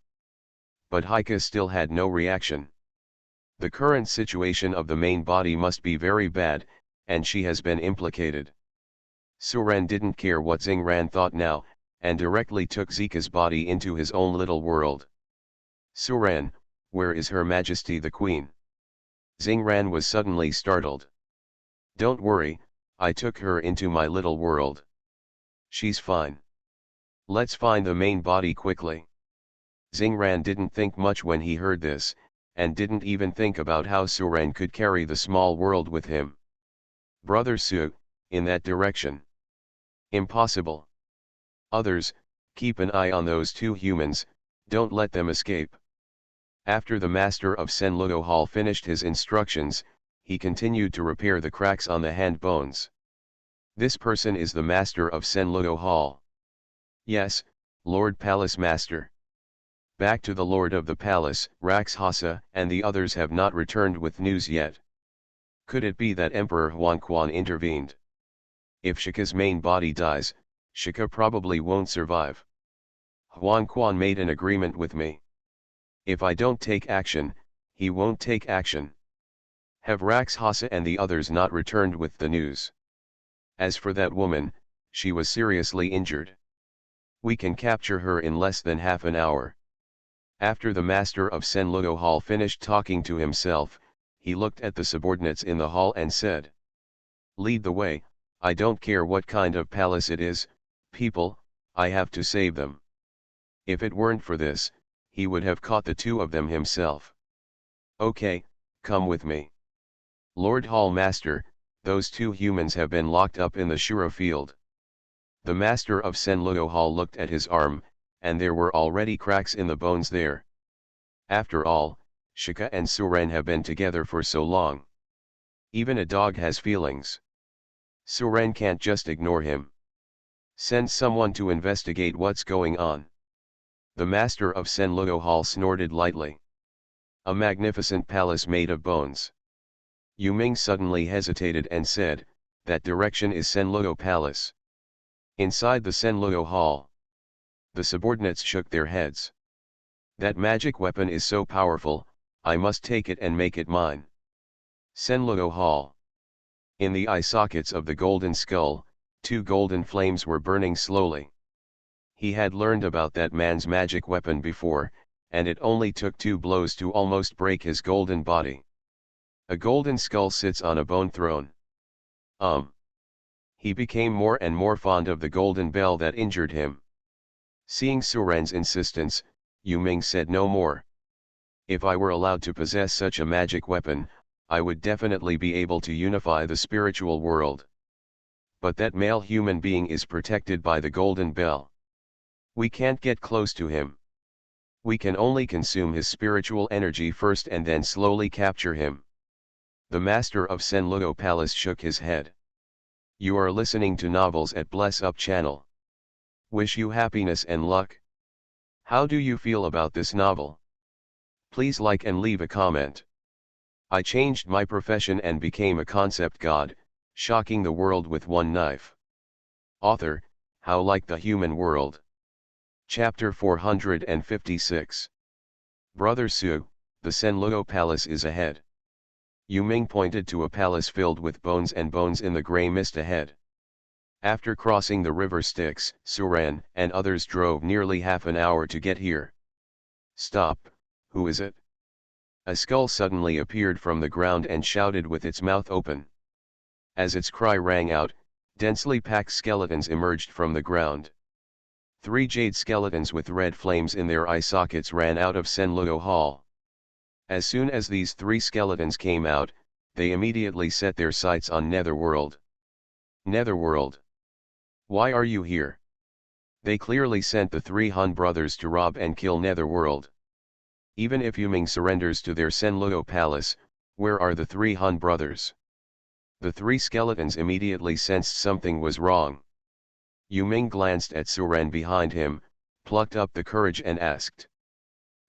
But Haika still had no reaction. The current situation of the main body must be very bad, and she has been implicated. Suren didn't care what Xingran thought now, and directly took Zika's body into his own little world. Suren, where is Her Majesty the Queen? Xingran was suddenly startled. Don't worry, I took her into my little world. She's fine. Let's find the main body quickly. Xingran didn't think much when he heard this, and didn't even think about how Suren could carry the small world with him. Brother Su, in that direction. Impossible. Others, keep an eye on those two humans, don't let them escape. After the master of Senluo Hall finished his instructions, he continued to repair the cracks on the hand bones. This person is the master of Senluo Hall. Yes, Lord Palace Master. Back to the Lord of the Palace, Raxhasa and the others have not returned with news yet. Could it be that Emperor Huanquan intervened? If Shika's main body dies, Shika probably won't survive. Huanquan made an agreement with me. If I don't take action, he won't take action. Have Raxhasa and the others not returned with the news? As for that woman, she was seriously injured. We can capture her in less than half an hour. After the master of Senluo Hall finished talking to himself, he looked at the subordinates in the hall and said, Lead the way, I don't care what kind of palace it is, people, I have to save them. If it weren't for this, he would have caught the two of them himself. Okay, come with me. Lord Hall Master, those two humans have been locked up in the Shura field. The master of Senluo Hall looked at his arm, and there were already cracks in the bones there. After all, Shika and Suren have been together for so long. Even a dog has feelings. Suren can't just ignore him. Send someone to investigate what's going on. The master of Senluo Hall snorted lightly. A magnificent palace made of bones. Yu Ming suddenly hesitated and said, "That direction is Senluo Palace." Inside the Senluo Hall, the subordinates shook their heads. "That magic weapon is so powerful, I must take it and make it mine." Senluo Hall. In the eye sockets of the golden skull, two golden flames were burning slowly. He had learned about that man's magic weapon before, and it only took 2 blows to almost break his golden body. A golden skull sits on a bone throne. He became more and more fond of the golden bell that injured him. Seeing Suren's insistence, Yu Ming said no more. "If I were allowed to possess such a magic weapon, I would definitely be able to unify the spiritual world. But that male human being is protected by the golden bell. We can't get close to him. We can only consume his spiritual energy first and then slowly capture him." The master of Senluo Palace shook his head. "You are listening to novels at Bless Up channel. Wish you happiness and luck. How do you feel about this novel? Please like and leave a comment. I changed my profession and became a concept god, shocking the world with one knife." Author, How Like the Human World. Chapter 456. Brother Su, the Senluo Palace is ahead. Yu Ming pointed to a palace filled with bones and bones in the grey mist ahead. After crossing the river Styx, Suren and others drove nearly half an hour to get here. "Stop, who is it?" A skull suddenly appeared from the ground and shouted with its mouth open. As its cry rang out, densely packed skeletons emerged from the ground. 3 jade skeletons with red flames in their eye sockets ran out of Senluo Hall. As soon as these 3 skeletons came out, they immediately set their sights on Netherworld. "Netherworld? Why are you here?" They clearly sent the 3 Hun brothers to rob and kill Netherworld. Even if Yu Ming surrenders to their Senluo Palace, where are the 3 Hun brothers? The 3 skeletons immediately sensed something was wrong. Yu Ming glanced at Suren behind him, plucked up the courage and asked,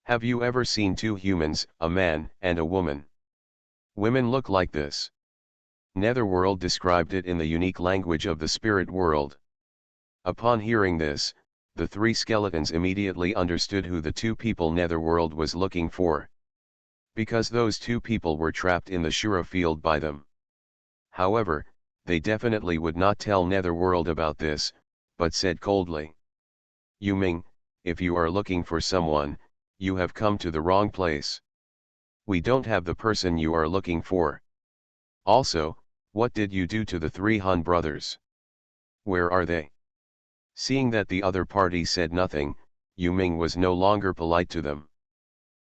"Have you ever seen 2 humans, a man and a woman? Women look like this." Netherworld described it in the unique language of the spirit world. Upon hearing this, the 3 skeletons immediately understood who the 2 people Netherworld was looking for. Because those 2 people were trapped in the Shura field by them. However, they definitely would not tell Netherworld about this, but said coldly, "Yu Ming, if you are looking for someone, you have come to the wrong place. We don't have the person you are looking for. Also, what did you do to the 3 Hun brothers? Where are they?" Seeing that the other party said nothing, Yu Ming was no longer polite to them.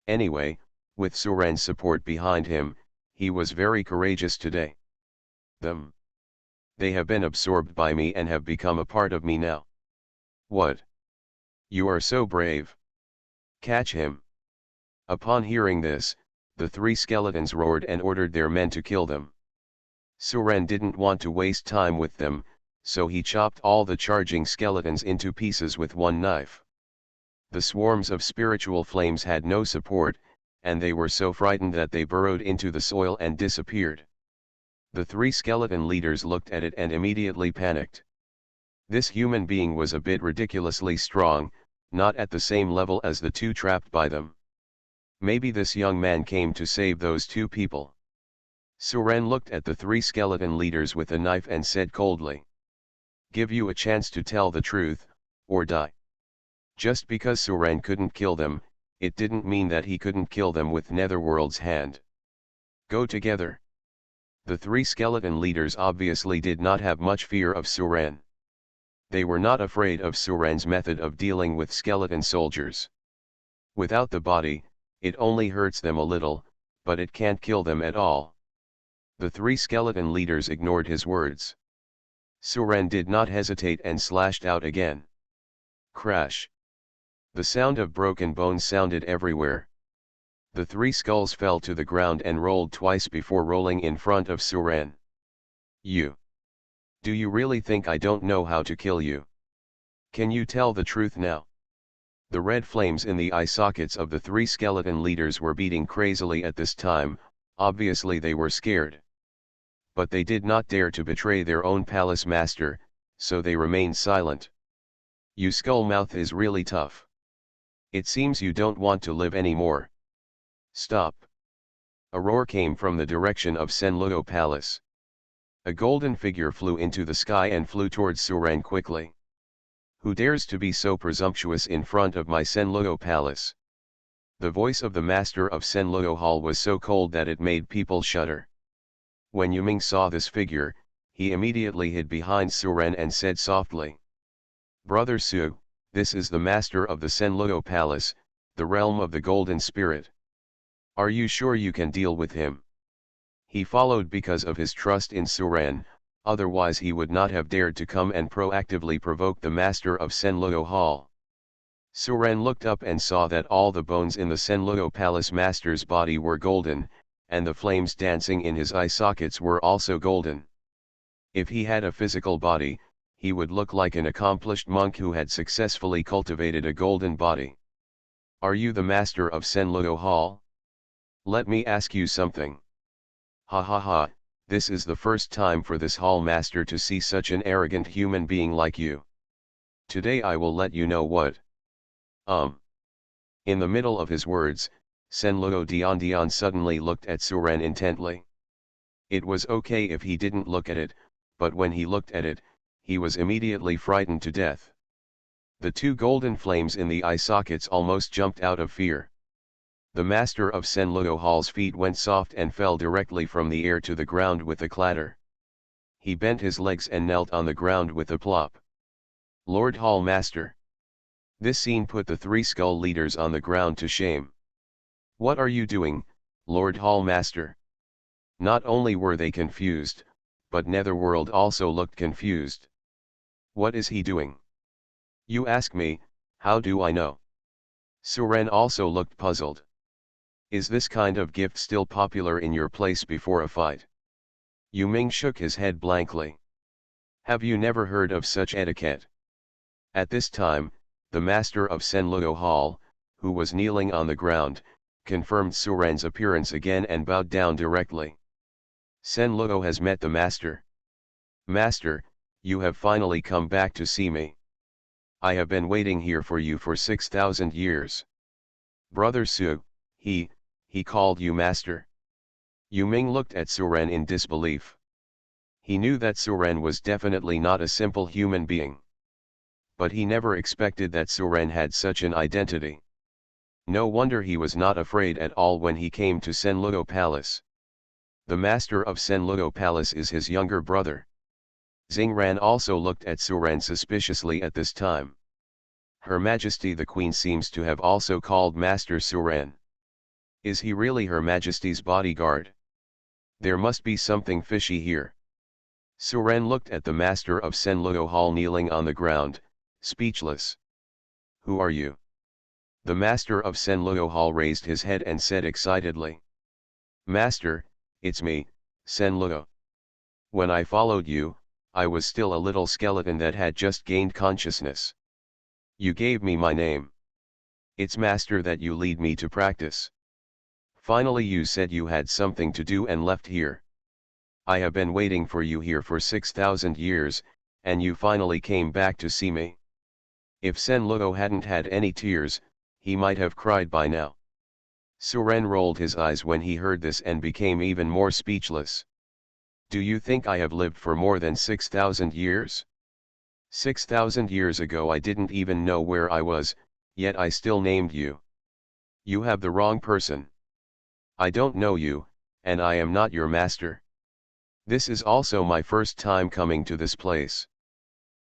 Anyway, with Suren's support behind him, he was very courageous today. "Them. They have been absorbed by me and have become a part of me now." "What? You are so brave. Catch him." Upon hearing this, the 3 skeletons roared and ordered their men to kill them. Suren didn't want to waste time with them, so he chopped all the charging skeletons into pieces with one knife. The swarms of spiritual flames had no support, and they were so frightened that they burrowed into the soil and disappeared. The 3 skeleton leaders looked at it and immediately panicked. This human being was a bit ridiculously strong, not at the same level as the 2 trapped by them. Maybe this young man came to save those 2 people. Suren looked at the 3 skeleton leaders with a knife and said coldly, "Give you a chance to tell the truth, or die." Just because Suren couldn't kill them, it didn't mean that he couldn't kill them with Netherworld's hand. "Go together." The 3 skeleton leaders obviously did not have much fear of Suren. They were not afraid of Suren's method of dealing with skeleton soldiers. Without the body, it only hurts them a little, but it can't kill them at all. The 3 skeleton leaders ignored his words. Suren did not hesitate and slashed out again. Crash! The sound of broken bones sounded everywhere. The 3 skulls fell to the ground and rolled twice before rolling in front of Suren. Do you really think I don't know how to kill you? Can you tell the truth now?" The red flames in the eye sockets of the three skeleton leaders were beating crazily at this time. Obviously they were scared. But they did not dare to betray their own palace master, so they remained silent. "You Skullmouth is really tough. It seems you don't want to live anymore. Stop." A roar came from the direction of Senluo Palace. A golden figure flew into the sky and flew towards Suren quickly. "Who dares to be so presumptuous in front of my Senluo Palace?" The voice of the master of Senluo Hall was so cold that it made people shudder. When Yuming saw this figure, he immediately hid behind Suren and said softly, "Brother Su, this is the master of the Senluo Palace, the realm of the Golden Spirit. Are you sure you can deal with him?" He followed because of his trust in Suren, otherwise he would not have dared to come and proactively provoke the master of Senluo Hall. Suren looked up and saw that all the bones in the Senluo Palace master's body were golden, and the flames dancing in his eye sockets were also golden. If he had a physical body, he would look like an accomplished monk who had successfully cultivated a golden body. "Are you the master of Senluo Hall? Let me ask you something." "Ha ha ha, this is the first time for this hall master to see such an arrogant human being like you. Today I will let you know what." In the middle of his words, Senluo Dian suddenly looked at Suren intently. It was okay if he didn't look at it, but when he looked at it, he was immediately frightened to death. The two golden flames in the eye sockets almost jumped out of fear. The master of Senluo Hall's feet went soft and fell directly from the air to the ground with a clatter. He bent his legs and knelt on the ground with a plop. "Lord Hall Master." This scene put the three skull leaders on the ground to shame. "What are you doing, Lord Hall Master?" Not only were they confused, but Netherworld also looked confused. "What is he doing?" "You ask me, how do I know?" Suren also looked puzzled. "Is this kind of gift still popular in your place before a fight?" Yuming shook his head blankly. "Have you never heard of such etiquette?" At this time, the master of Senluo Hall, who was kneeling on the ground, confirmed Suren's appearance again and bowed down directly. "Senluo has met the master." "Master, you have finally come back to see me. I have been waiting here for you for 6,000 years. Brother Su, he called you master." Yuming looked at Suren in disbelief. He knew that Suren was definitely not a simple human being. But he never expected that Suren had such an identity. No wonder he was not afraid at all when he came to Senluo Palace. The master of Senluo Palace is his younger brother. Xingran also looked at Suren suspiciously at this time. Her Majesty the Queen seems to have also called Master Suren. Is he really Her Majesty's bodyguard? There must be something fishy here. Suren looked at the master of Senluo Hall kneeling on the ground, speechless. "Who are you?" The master of Senluo Hall raised his head and said excitedly. "Master, it's me, Senluo. When I followed you, I was still a little skeleton that had just gained consciousness. You gave me my name. It's master that you lead me to practice. Finally you said you had something to do and left here. I have been waiting for you here for 6,000 years, and you finally came back to see me." If Senluo hadn't had any tears, he might have cried by now. Suren rolled his eyes when he heard this and became even more speechless. "Do you think I have lived for more than 6,000 years? 6,000 years ago I didn't even know where I was, yet I still named you. You have the wrong person. I don't know you, and I am not your master. This is also my first time coming to this place."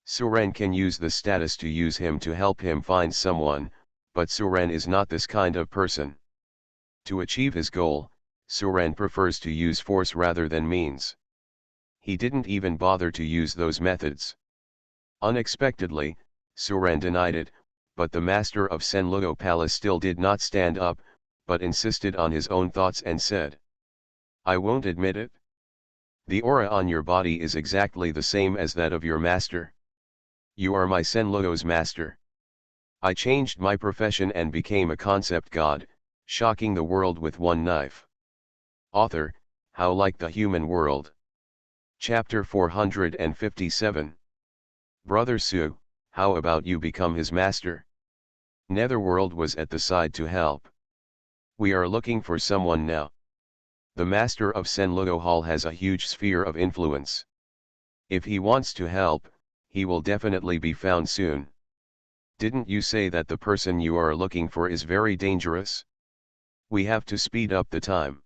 Suren can use the status to use him to help him find someone, but Suren is not this kind of person. To achieve his goal, Suren prefers to use force rather than means. He didn't even bother to use those methods. Unexpectedly, Suren denied it, but the master of Senluo Palace still did not stand up, but insisted on his own thoughts and said, "I won't admit it. The aura on your body is exactly the same as that of your master. You are my Senluo's master. I changed my profession and became a concept god, shocking the world with one knife. Author, How Like the Human World. Chapter 457. Brother Su, how about you become his master? Netherworld was at the side to help. We are looking for someone now. The master of Senluo Hall has a huge sphere of influence. If he wants to help, he will definitely be found soon. Didn't you say that the person you are looking for is very dangerous? We have to speed up the time.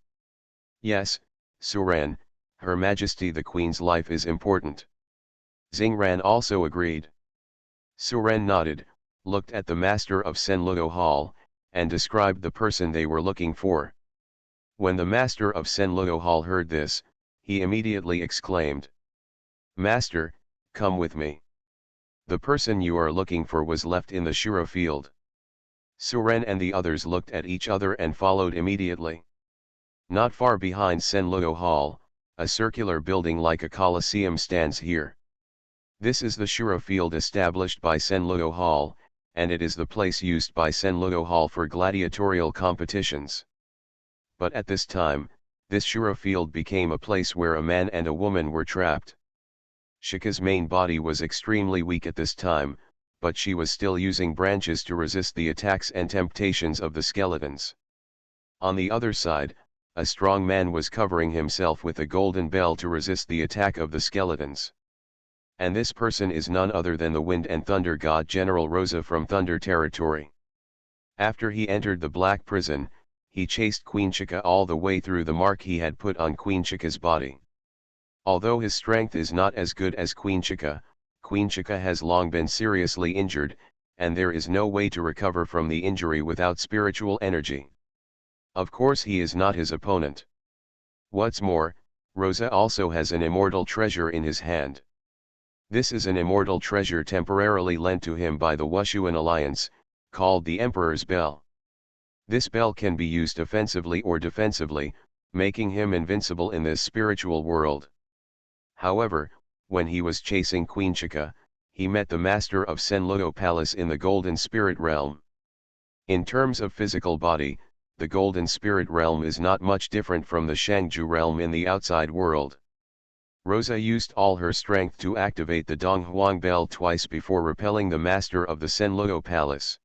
Yes, Suran, Her Majesty the Queen's life is important. Xingran also agreed. Suren nodded, looked at the master of Senluo Hall, and described the person they were looking for. When the master of Senluo Hall heard this, he immediately exclaimed, "Master, come with me. The person you are looking for was left in the Shura field." Suren and the others looked at each other and followed immediately. Not far behind Senluo Hall, a circular building like a coliseum stands here. This is the Shura field established by Senluo Hall, and it is the place used by Senluo Hall for gladiatorial competitions. But at this time, this Shura field became a place where a man and a woman were trapped. Shika's main body was extremely weak at this time, but she was still using branches to resist the attacks and temptations of the skeletons. On the other side, a strong man was covering himself with a golden bell to resist the attack of the skeletons. And this person is none other than the wind and thunder god General Rosa from Thunder Territory. After he entered the Black Prison, he chased Queen Chika all the way through the mark he had put on Queen Chika's body. Although his strength is not as good as Queen Chika has long been seriously injured, and there is no way to recover from the injury without spiritual energy. Of course he is not his opponent. What's more, Rosa also has an immortal treasure in his hand. This is an immortal treasure temporarily lent to him by the Wushuan Alliance, called the Emperor's Bell. This bell can be used offensively or defensively, making him invincible in this spiritual world. However, when he was chasing Queen Chika, he met the master of Senluo Palace in the Golden Spirit Realm. In terms of physical body, the Golden Spirit Realm is not much different from the Shangju Realm in the outside world. Rosa used all her strength to activate the Donghuang Bell twice before repelling the master of the Senluo Palace.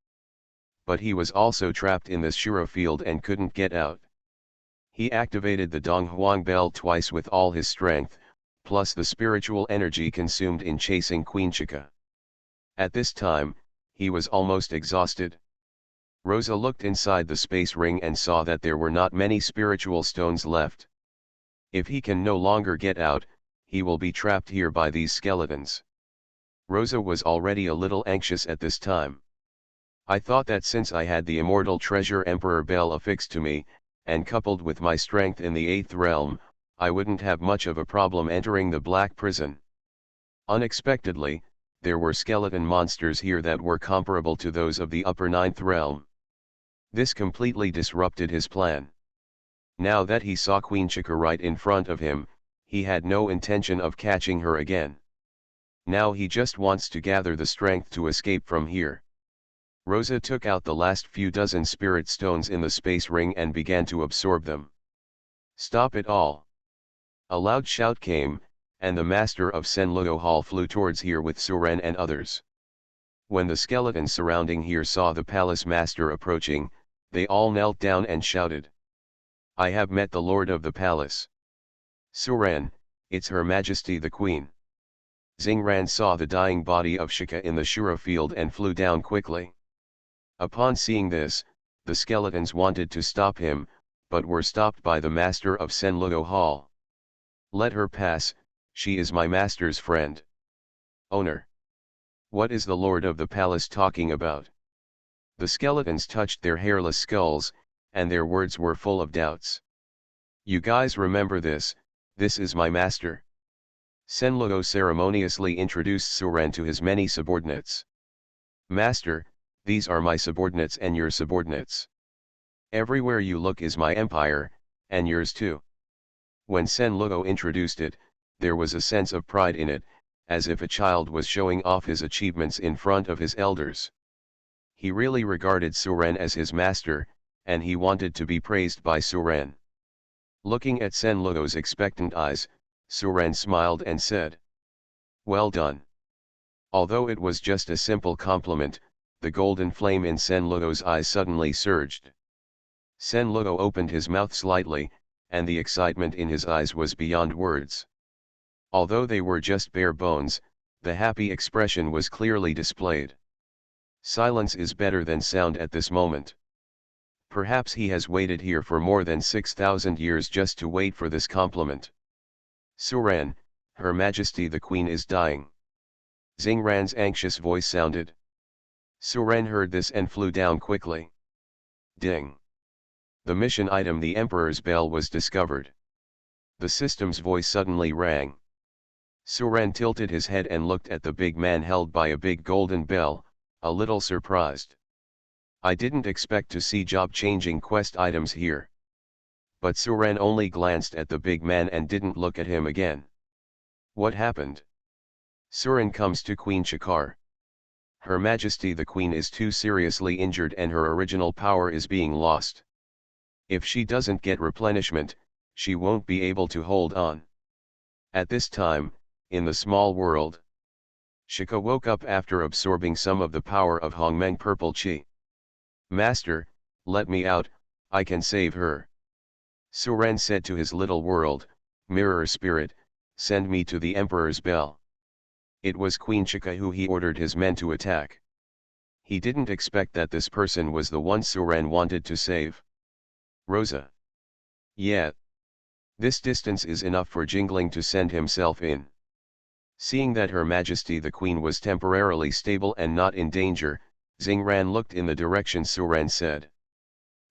But he was also trapped in this Shura field and couldn't get out. He activated the Donghuang Bell twice with all his strength, plus the spiritual energy consumed in chasing Queen Chika. At this time, he was almost exhausted. Rosa looked inside the space ring and saw that there were not many spiritual stones left. If he can no longer get out, he will be trapped here by these skeletons. Rosa was already a little anxious at this time. I thought that since I had the immortal treasure Emperor Bell affixed to me, and coupled with my strength in the 8th realm, I wouldn't have much of a problem entering the Black Prison. Unexpectedly, there were skeleton monsters here that were comparable to those of the upper 9th realm. This completely disrupted his plan. Now that he saw Queen Chika right in front of him, he had no intention of catching her again. Now he just wants to gather the strength to escape from here. Rosa took out the last few dozen spirit stones in the space ring and began to absorb them. "Stop it all!" A loud shout came, and the master of Senluo Hall flew towards here with Suren and others. When the skeletons surrounding here saw the palace master approaching, they all knelt down and shouted, "I have met the lord of the palace. Suren, it's Her Majesty the Queen." Xingran saw the dying body of Shika in the Shura field and flew down quickly. Upon seeing this, the skeletons wanted to stop him, but were stopped by the master of Senluo Hall. "Let her pass, she is my master's friend." "Owner. What is the lord of the palace talking about?" The skeletons touched their hairless skulls, and their words were full of doubts. "You guys remember this is my master." Senluo ceremoniously introduced Suren to his many subordinates. "Master, these are my subordinates and your subordinates. Everywhere you look is my empire, and yours too." When Senluo introduced it, there was a sense of pride in it, as if a child was showing off his achievements in front of his elders. He really regarded Suren as his master, and he wanted to be praised by Suren. Looking at Senluo's expectant eyes, Suren smiled and said, "Well done." Although it was just a simple compliment, the golden flame in Senluo's eyes suddenly surged. Senluo opened his mouth slightly, and the excitement in his eyes was beyond words. Although they were just bare bones, the happy expression was clearly displayed. Silence is better than sound at this moment. Perhaps he has waited here for more than 6,000 years just to wait for this compliment. Suren, Her Majesty the Queen is dying. Xingran's anxious voice sounded. Suren heard this and flew down quickly. Ding. The mission item The Emperor's Bell was discovered. The system's voice suddenly rang. Suren tilted his head and looked at the big man held by a big golden bell, a little surprised. I didn't expect to see job-changing quest items here. But Suren only glanced at the big man and didn't look at him again. What happened? Suren comes to Queen Shakar. Her Majesty the Queen is too seriously injured and her original power is being lost. If she doesn't get replenishment, she won't be able to hold on. At this time, in the small world, Shika woke up after absorbing some of the power of Hongmeng Purple Chi. Master, let me out, I can save her. Suren said to his little world, Mirror Spirit, send me to the Emperor's Bell. It was Queen Shika who he ordered his men to attack. He didn't expect that this person was the one Suren wanted to save. Rosa. Yeah. This distance is enough for Jingling to send himself in. Seeing that Her Majesty the Queen was temporarily stable and not in danger, Xingran looked in the direction Suren said.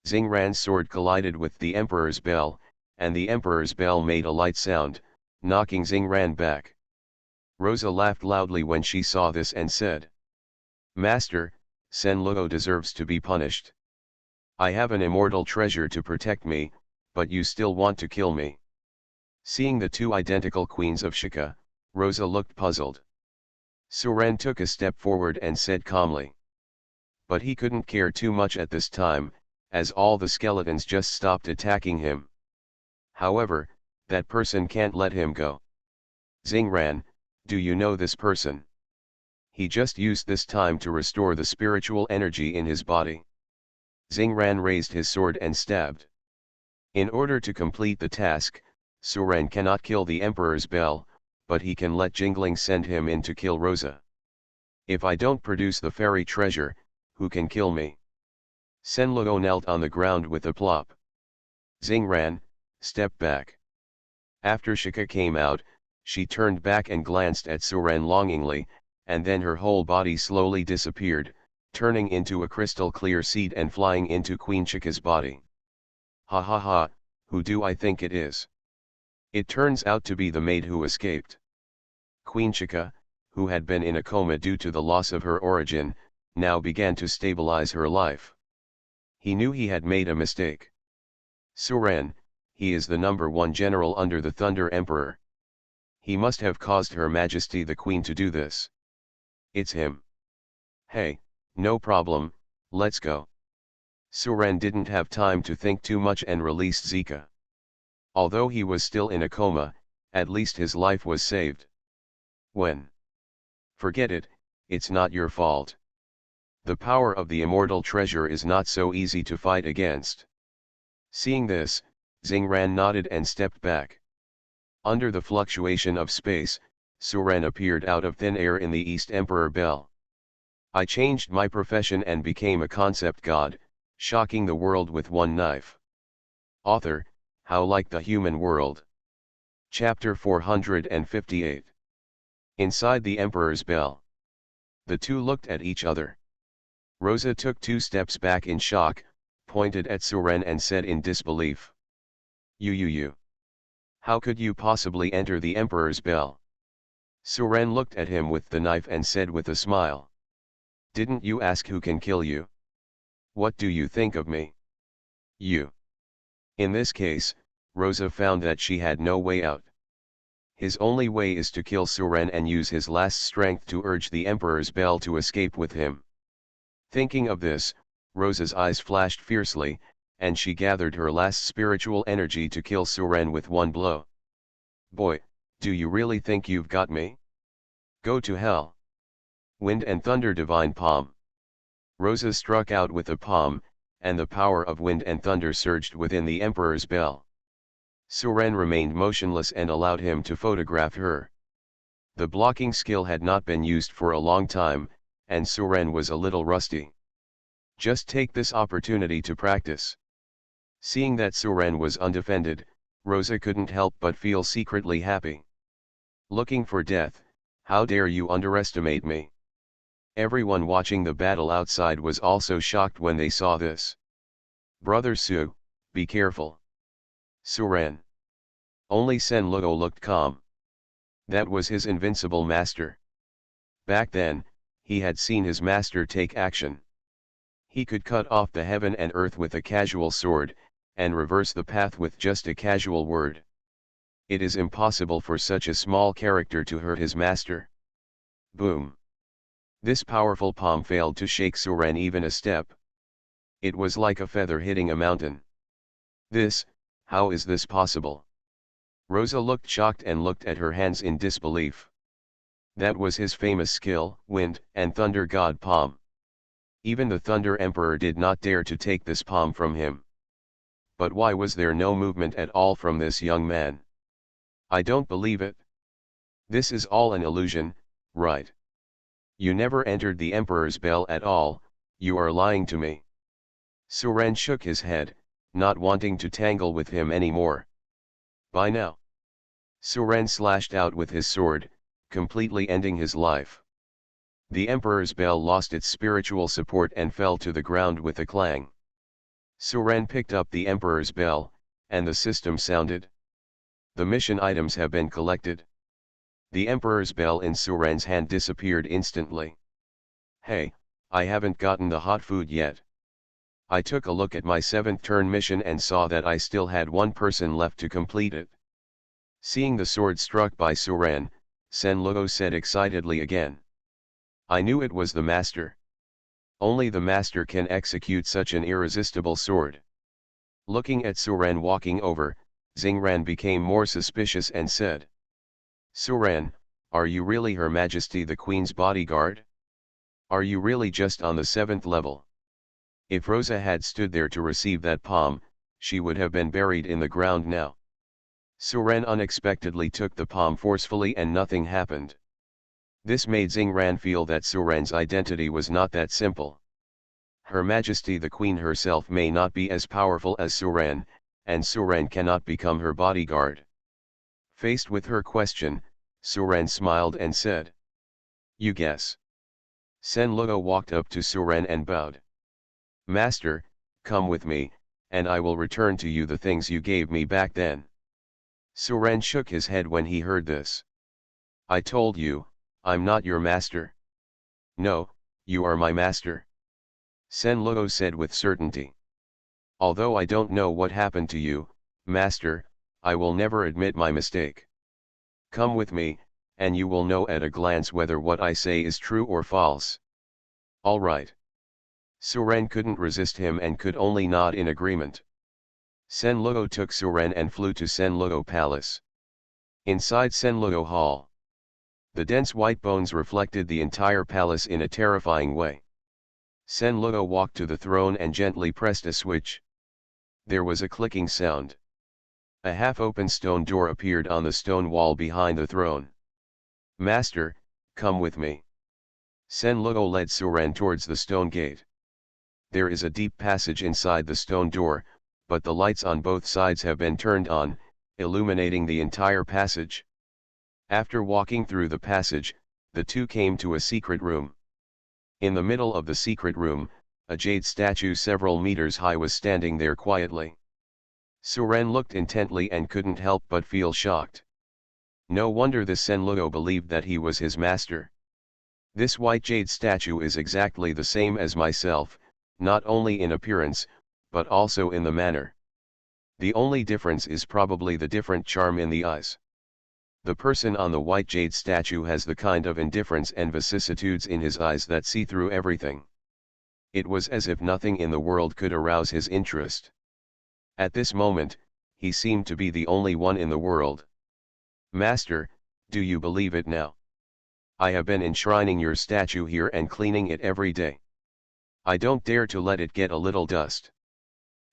Xingran's sword collided with the Emperor's bell, and the Emperor's bell made a light sound, knocking Xingran back. Rosa laughed loudly when she saw this and said, Master, Senluo deserves to be punished. I have an immortal treasure to protect me, but you still want to kill me. Seeing the two identical queens of Shika, Rosa looked puzzled. Suren took a step forward and said calmly. But he couldn't care too much at this time, as all the skeletons just stopped attacking him. However, that person can't let him go. Xingran, do you know this person? He just used this time to restore the spiritual energy in his body. Xingran raised his sword and stabbed. In order to complete the task, Suren cannot kill the Emperor's bell, but he can let Jingling send him in to kill Rosa. If I don't produce the fairy treasure, who can kill me? Senluo knelt on the ground with a plop. Xingran, step back. After Shika came out, she turned back and glanced at Suren longingly, and then her whole body slowly disappeared, turning into a crystal clear seed and flying into Queen Shika's body. Ha ha ha, who do I think it is? It turns out to be the maid who escaped. Queen Shika, who had been in a coma due to the loss of her origin, now began to stabilize her life. He knew he had made a mistake. Suren, he is the #1 general under the Thunder Emperor. He must have caused Her Majesty the Queen to do this. It's him. Hey, no problem, let's go. Suren didn't have time to think too much and released Zika. Although he was still in a coma, at least his life was saved. When? Forget it, it's not your fault. The power of the immortal treasure is not so easy to fight against. Seeing this, Xingran nodded and stepped back. Under the fluctuation of space, Suren appeared out of thin air in the East Emperor Bell. I changed my profession and became a concept god, shocking the world with one knife. Author, How Like the Human World. Chapter 458. Inside the Emperor's Bell. The two looked at each other. Rosa took 2 steps back in shock, pointed at Suren and said in disbelief. You. How could you possibly enter the Emperor's Bell? Suren looked at him with the knife and said with a smile. Didn't you ask who can kill you? What do you think of me? You. In this case, Rosa found that she had no way out. His only way is to kill Suren and use his last strength to urge the Emperor's Bell to escape with him. Thinking of this, Rosa's eyes flashed fiercely, and she gathered her last spiritual energy to kill Suren with one blow. Boy, do you really think you've got me? Go to hell. Wind and thunder divine palm. Rosa struck out with the palm, and the power of wind and thunder surged within the emperor's bell. Suren remained motionless and allowed him to photograph her. The blocking skill had not been used for a long time, and Suren was a little rusty. Just take this opportunity to practice. Seeing that Suren was undefended, Rosa couldn't help but feel secretly happy. Looking for death, how dare you underestimate me? Everyone watching the battle outside was also shocked when they saw this. Brother Su, be careful. Suren. Only Sen Luo looked calm. That was his invincible master. Back then, he had seen his master take action. He could cut off the heaven and earth with a casual sword, and reverse the path with just a casual word. It is impossible for such a small character to hurt his master. Boom. This powerful palm failed to shake Suren even a step. It was like a feather hitting a mountain. How is this possible? Rosa looked shocked and looked at her hands in disbelief. That was his famous skill, wind and thunder god palm. Even the Thunder Emperor did not dare to take this palm from him. But why was there no movement at all from this young man? I don't believe it. This is all an illusion, right? You never entered the Emperor's bell at all, you are lying to me. Suren shook his head, not wanting to tangle with him anymore. By now. Suren slashed out with his sword, completely ending his life. The Emperor's bell lost its spiritual support and fell to the ground with a clang. Suren picked up the Emperor's bell, and the system sounded. The mission items have been collected. The Emperor's bell in Suren's hand disappeared instantly. Hey, I haven't gotten the hot food yet. I took a look at my 7th turn mission and saw that I still had one person left to complete it. Seeing the sword struck by Suren, Sen Luo said excitedly again. I knew it was the master. Only the master can execute such an irresistible sword. Looking at Suren walking over, Xingran became more suspicious and said. Suren, are you really Her Majesty the Queen's bodyguard? Are you really just on the 7th level? If Rosa had stood there to receive that palm, she would have been buried in the ground now. Suren unexpectedly took the palm forcefully and nothing happened. This made Xingran feel that Suren's identity was not that simple. Her Majesty the Queen herself may not be as powerful as Suren, and Suren cannot become her bodyguard. Faced with her question, Suren smiled and said. You guess. Sen Luo walked up to Suren and bowed. Master, come with me, and I will return to you the things you gave me back then. Suren shook his head when he heard this. I told you, I'm not your master. No, you are my master. Sen Luo said with certainty. Although I don't know what happened to you, master, I will never admit my mistake. Come with me, and you will know at a glance whether what I say is true or false. All right. Suren couldn't resist him and could only nod in agreement. Sen Luo took Suren and flew to Sen Luo Palace. Inside Sen Luo Hall, the dense white bones reflected the entire palace in a terrifying way. Sen Luo walked to the throne and gently pressed a switch. There was a clicking sound. A half-open stone door appeared on the stone wall behind the throne. Master, come with me. Sen Luo led Suren towards the stone gate. There is a deep passage inside the stone door, but the lights on both sides have been turned on, illuminating the entire passage. After walking through the passage, the two came to a secret room. In the middle of the secret room, a jade statue several meters high was standing there quietly. Suren looked intently and couldn't help but feel shocked. No wonder the Sen Luo believed that he was his master. This white jade statue is exactly the same as myself, not only in appearance, but also in the manner. The only difference is probably the different charm in the eyes. The person on the white jade statue has the kind of indifference and vicissitudes in his eyes that see through everything. It was as if nothing in the world could arouse his interest. At this moment, he seemed to be the only one in the world. "Master, do you believe it now? I have been enshrining your statue here and cleaning it every day. I don't dare to let it get a little dust.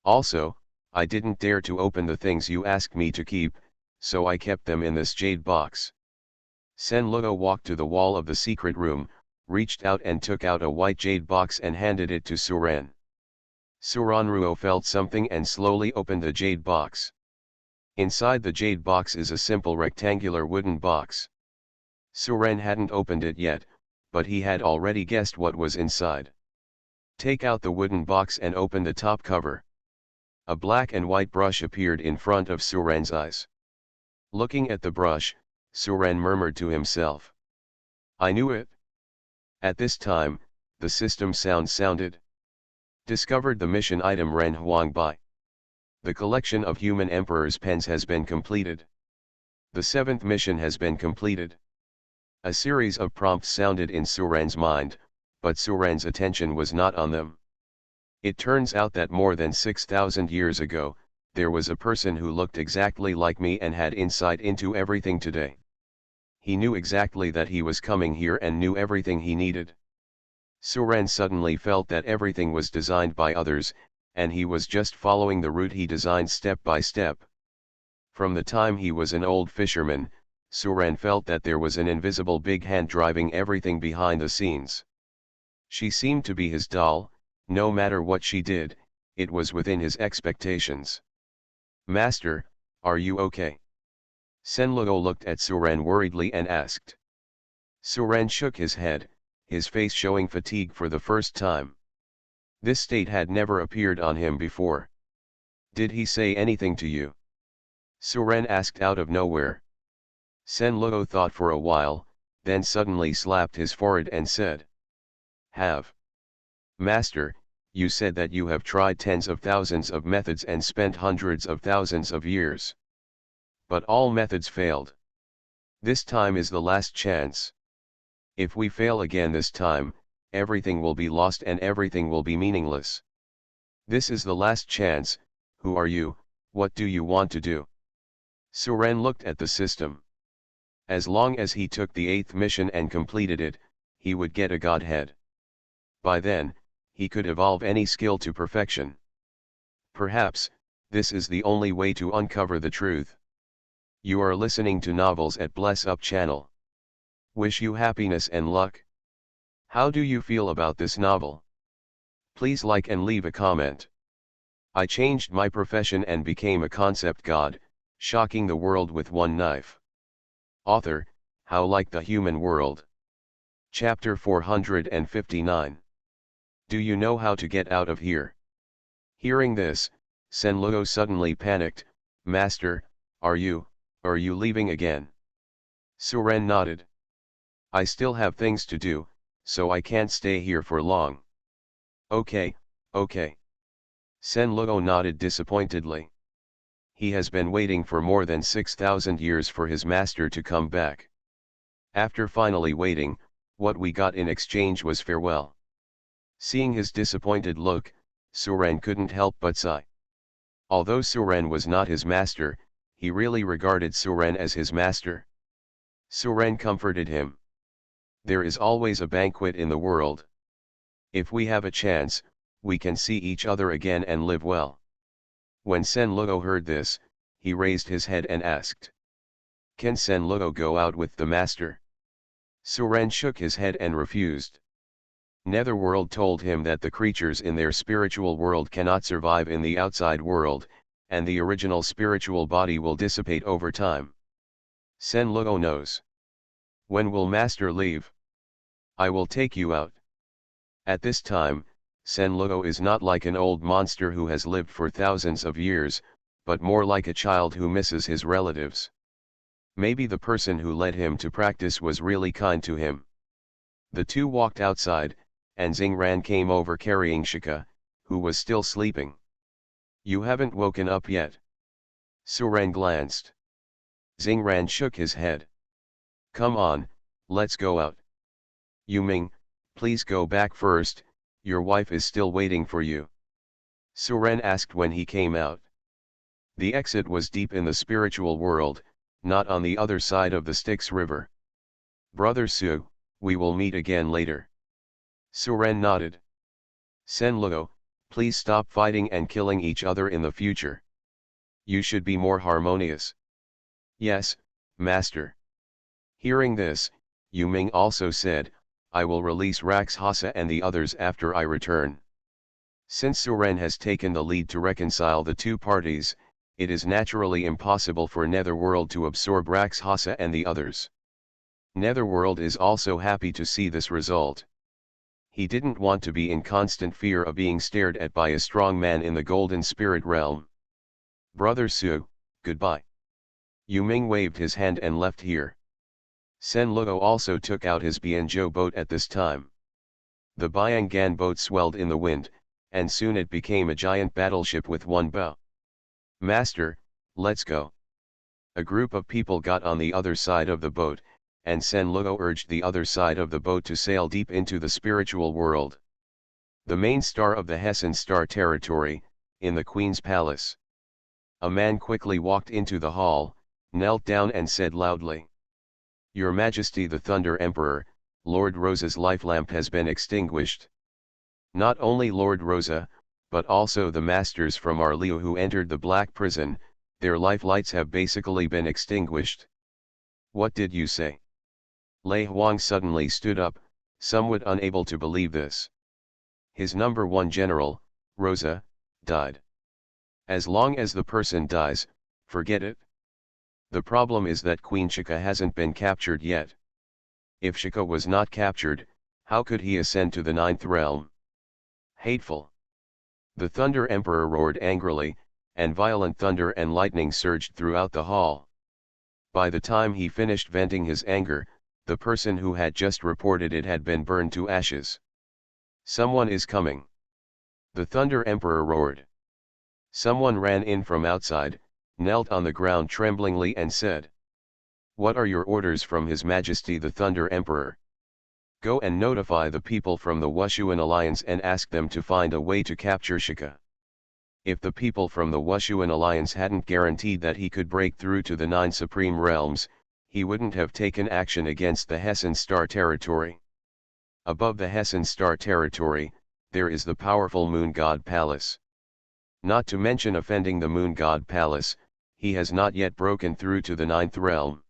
Also, I didn't dare to open the things you asked me to keep, so I kept them in this jade box." Senluo walked to the wall of the secret room, reached out and took out a white jade box and handed it to Suren. Suranruo felt something and slowly opened the jade box. Inside the jade box is a simple rectangular wooden box. Suren hadn't opened it yet, but he had already guessed what was inside. "Take out the wooden box and open the top cover." A black and white brush appeared in front of Suren's eyes. Looking at the brush, Suren murmured to himself, "I knew it." At this time, the system sound sounded. Discovered the mission item Ren Huang Bai. The collection of human emperor's pens has been completed. The 7th mission has been completed. A series of prompts sounded in Suren's mind, but Suren's attention was not on them. It turns out that more than 6,000 years ago, there was a person who looked exactly like me and had insight into everything today. He knew exactly that he was coming here and knew everything he needed. Suren suddenly felt that everything was designed by others, and he was just following the route he designed step by step. From the time he was an old fisherman, Suren felt that there was an invisible big hand driving everything behind the scenes. She seemed to be his doll. No matter what she did, it was within his expectations. "Master, are you okay?" Senluo looked at Suren worriedly and asked. Suren shook his head, his face showing fatigue for the first time. This state had never appeared on him before. "Did he say anything to you?" Suren asked out of nowhere. Senluo thought for a while, then suddenly slapped his forehead and said, "Have. Master, you said that you have tried tens of thousands of methods and spent hundreds of thousands of years. But all methods failed. This time is the last chance. If we fail again this time, everything will be lost and everything will be meaningless. This is the last chance. Who are you? What do you want to do?" Suren looked at the system. As long as he took the 8th mission and completed it, he would get a godhead. By then, he could evolve any skill to perfection. Perhaps, this is the only way to uncover the truth. You are listening to Novels at Bless Up channel. Wish you happiness and luck. How do you feel about this novel? Please like and leave a comment. I changed my profession and became a concept god, shocking the world with one knife. Author, How Like the Human World. Chapter 459. Do you know how to get out of here? Hearing this, Senluo suddenly panicked. "Master, are you leaving again?" Suren nodded. "I still have things to do, so I can't stay here for long." Okay. Senluo nodded disappointedly. He has been waiting for more than 6,000 years for his master to come back. After finally waiting, what we got in exchange was farewell. Seeing his disappointed look, Suren couldn't help but sigh. Although Suren was not his master, he really regarded Suren as his master. Suren comforted him. There is always a banquet in the world. If we have a chance, we can see each other again and live well. When Senluo heard this, he raised his head and asked, "Can Senluo go out with the master?" Suren shook his head and refused. Netherworld told him that the creatures in their spiritual world cannot survive in the outside world, and the original spiritual body will dissipate over time. Senluo knows. "When will master leave?" "I will take you out." At this time, Senluo is not like an old monster who has lived for thousands of years, but more like a child who misses his relatives. Maybe the person who led him to practice was really kind to him. The two walked outside, and Xingran came over carrying Shika, who was still sleeping. "You haven't woken up yet." Suren glanced. Xingran shook his head. "Come on, let's go out." "Yuming, please go back first, Your wife is still waiting for you. Suren asked when he came out. The exit was deep in the spiritual world, not on the other side of the Styx River. Brother Su, we will meet again later. Suren nodded. Senluo, please stop fighting and killing each other in the future. You should be more harmonious. Yes, master. Hearing this, Yu Ming also said, I will release Rakshasa and the others after I return. Since Suren has taken the lead to reconcile the two parties, it is naturally impossible for Netherworld to absorb Rakshasa and the others. Netherworld is also happy to see this result. He didn't want to be in constant fear of being stared at by a strong man in the Golden Spirit Realm. Brother Su, goodbye. Yu Ming waved his hand and left here. Senluo also took out his Bianzhou boat at this time. The Biangan boat swelled in the wind, and soon it became a giant battleship with one bow. Master, let's go. A group of people got on the other side of the boat, and Senluo urged the other side of the boat to sail deep into the spiritual world. The main star of the Hessen Star territory, in the Queen's palace. A man quickly walked into the hall, knelt down and said loudly, Your Majesty the Thunder Emperor, Lord Rosa's life lamp has been extinguished. Not only Lord Rosa, but also the masters from our Liu who entered the Black Prison, their life lights have basically been extinguished. What did you say? Lei Huang suddenly stood up, somewhat unable to believe this. His number one general, Rosa, died. As long as the person dies, forget it. The problem is that Queen Shika hasn't been captured yet. If Shika was not captured, how could he ascend to the ninth realm? Hateful. The Thunder Emperor roared angrily, and violent thunder and lightning surged throughout the hall. By the time he finished venting his anger, the person who had just reported it had been burned to ashes. Someone is coming. The Thunder Emperor roared. Someone ran in from outside, knelt on the ground tremblingly and said, What are your orders from His Majesty the Thunder Emperor? Go and notify the people from the Wushuan Alliance and ask them to find a way to capture Shika. If the people from the Wushuan Alliance hadn't guaranteed that he could break through to the 9 Supreme Realms, he wouldn't have taken action against the Hessen Star territory. Above the Hessen Star territory, there is the powerful Moon God Palace. Not to mention offending the Moon God Palace, he has not yet broken through to the 9th realm.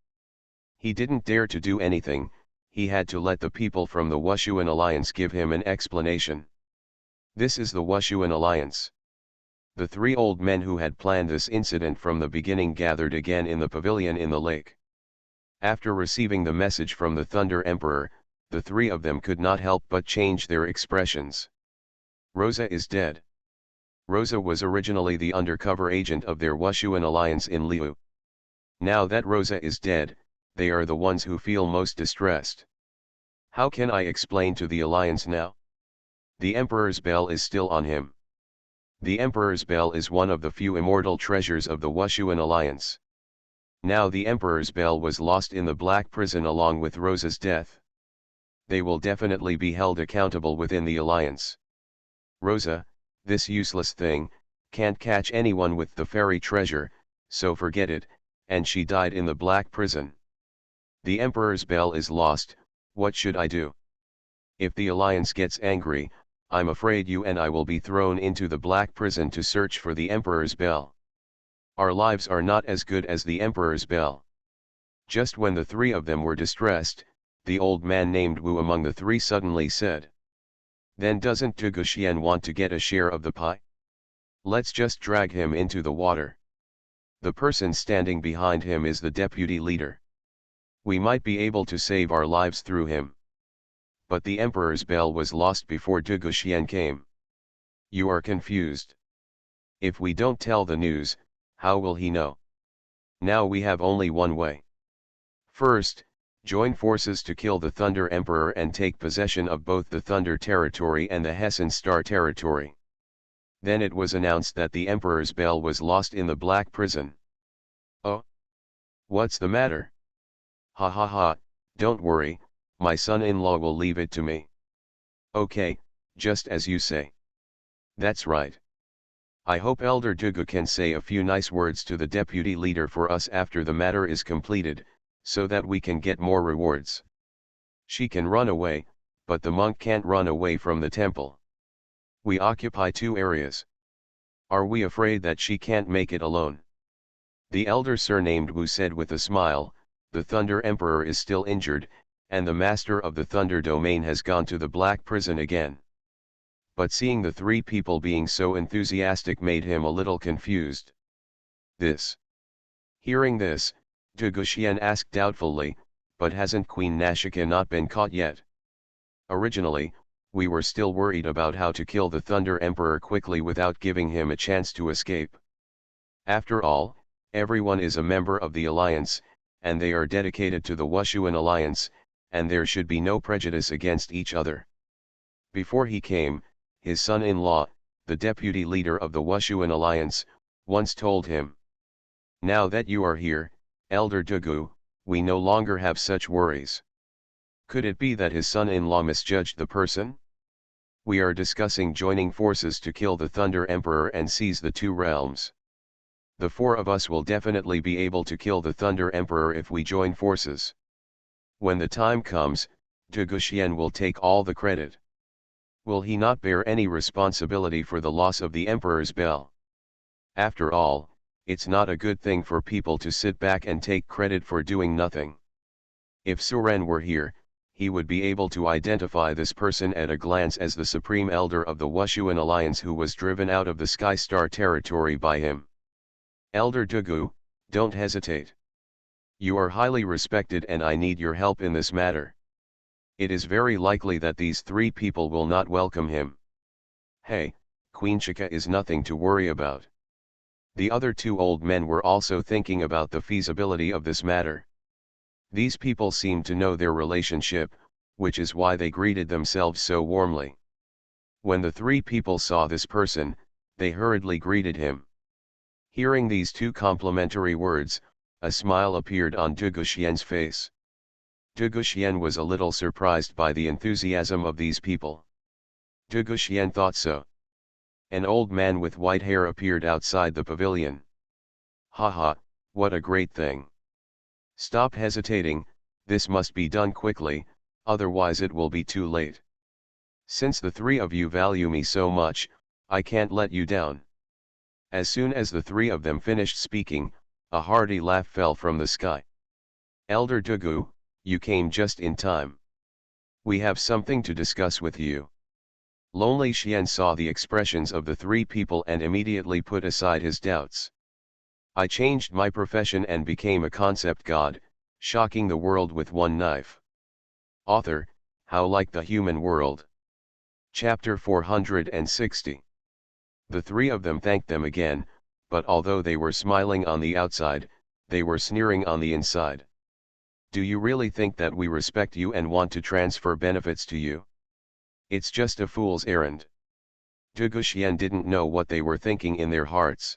He didn't dare to do anything, he had to let the people from the Wushuan Alliance give him an explanation. This is the Wushuan Alliance. The three old men who had planned this incident from the beginning gathered again in the pavilion in the lake. After receiving the message from the Thunder Emperor, the three of them could not help but change their expressions. Rosa is dead. Rosa was originally the undercover agent of their Wushuan Alliance in Liu. Now that Rosa is dead, they are the ones who feel most distressed. How can I explain to the Alliance now? The Emperor's bell is still on him. The Emperor's bell is one of the few immortal treasures of the Wushuan Alliance. Now the Emperor's bell was lost in the Black Prison along with Rosa's death. They will definitely be held accountable within the Alliance. Rosa, this useless thing, can't catch anyone with the fairy treasure, so forget it, and she died in the Black Prison. The Emperor's bell is lost, what should I do? If the Alliance gets angry, I'm afraid you and I will be thrown into the Black Prison to search for the Emperor's bell. Our lives are not as good as the Emperor's bell. Just when the three of them were distressed, the old man named Wu among the three suddenly said, Then doesn't Tuguxian want to get a share of the pie? Let's just drag him into the water. The person standing behind him is the deputy leader. We might be able to save our lives through him. But the Emperor's bell was lost before Tuguxian came. You are confused. If we don't tell the news, how will he know? Now we have only one way. First, join forces to kill the Thunder Emperor and take possession of both the Thunder territory and the Hessen Star territory. Then it was announced that the Emperor's bell was lost in the Black Prison. Oh? What's the matter? Ha ha ha, don't worry, my son-in-law will leave it to me. Okay, just as you say. That's right. I hope Elder Dugu can say a few nice words to the deputy leader for us after the matter is completed, so that we can get more rewards. She can run away, but the monk can't run away from the temple. We occupy two areas. Are we afraid that she can't make it alone? The elder surnamed Wu said with a smile, the Thunder Emperor is still injured, and the master of the Thunder Domain has gone to the Black Prison again. But seeing the three people being so enthusiastic made him a little confused. Hearing this, Duguxian asked doubtfully, but hasn't Queen Nashika not been caught yet? Originally, we were still worried about how to kill the Thunder Emperor quickly without giving him a chance to escape. After all, everyone is a member of the alliance, and they are dedicated to the Wushuan alliance, and there should be no prejudice against each other. Before he came, his son-in-law, the deputy leader of the Wushuan alliance, once told him, "Now that you are here, Elder Dugu, we no longer have such worries." Could it be that his son-in-law misjudged the person? We are discussing joining forces to kill the Thunder Emperor and seize the two realms. The four of us will definitely be able to kill the Thunder Emperor if we join forces. When the time comes, Duguxian will take all the credit. Will he not bear any responsibility for the loss of the Emperor's bell? After all, it's not a good thing for people to sit back and take credit for doing nothing. If Suren were here, he would be able to identify this person at a glance as the Supreme Elder of the Wushuan Alliance who was driven out of the Sky Star territory by him. Elder Dugu, don't hesitate. You are highly respected and I need your help in this matter. It is very likely that these three people will not welcome him. Hey, Queen Shika is nothing to worry about. The other two old men were also thinking about the feasibility of this matter. These people seemed to know their relationship, which is why they greeted themselves so warmly. When the three people saw this person, they hurriedly greeted him. Hearing these two complimentary words, a smile appeared on Duguxian's face. Duguxian was a little surprised by the enthusiasm of these people. Duguxian thought so. An old man with white hair appeared outside the pavilion. Haha, what a great thing. Stop hesitating, this must be done quickly, otherwise it will be too late. Since the three of you value me so much, I can't let you down. As soon as the three of them finished speaking, a hearty laugh fell from the sky. Elder Dugu, you came just in time. We have something to discuss with you. Lonely Xian saw the expressions of the three people and immediately put aside his doubts. I changed my profession and became a concept god, shocking the world with one knife. Author, How Like the Human World. Chapter 460. The three of them thanked them again, but although they were smiling on the outside, they were sneering on the inside. Do you really think that we respect you and want to transfer benefits to you? It's just a fool's errand. Duguxian didn't know what they were thinking in their hearts.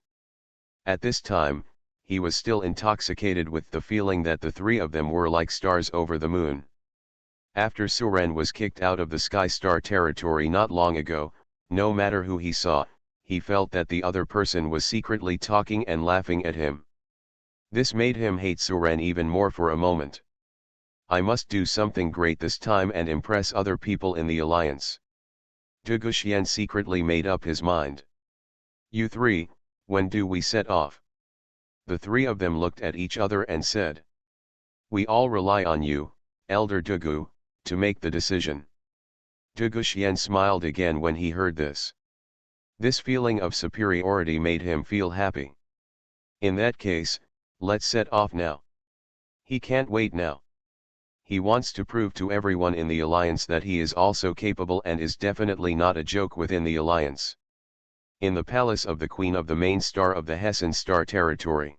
At this time, he was still intoxicated with the feeling that the three of them were like stars over the moon. After Suren was kicked out of the Sky Star territory not long ago, no matter who he saw, he felt that the other person was secretly talking and laughing at him. This made him hate Suren even more for a moment. I must do something great this time and impress other people in the alliance. Duguxian secretly made up his mind. You three, when do we set off? The three of them looked at each other and said. We all rely on you, Elder Dugu, to make the decision. Duguxian smiled again when he heard this. This feeling of superiority made him feel happy. In that case, let's set off now. He can't wait now. He wants to prove to everyone in the alliance that he is also capable and is definitely not a joke within the alliance. In the palace of the Queen of the main star of the Hessen Star territory.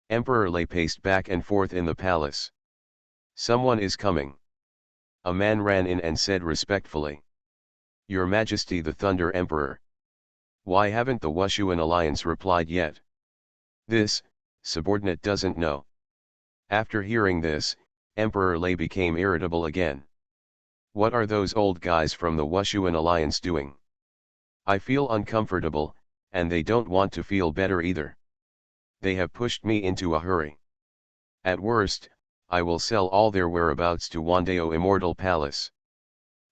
Emperor Lei paced back and forth in the palace. Someone is coming. A man ran in and said respectfully. Your Majesty the Thunder Emperor. Why haven't the Wushuan alliance replied yet? This, subordinate doesn't know. After hearing this, Emperor Lei became irritable again. What are those old guys from the Wushuan Alliance doing? I feel uncomfortable, and they don't want to feel better either. They have pushed me into a hurry. At worst, I will sell all their whereabouts to Wandeo Immortal Palace.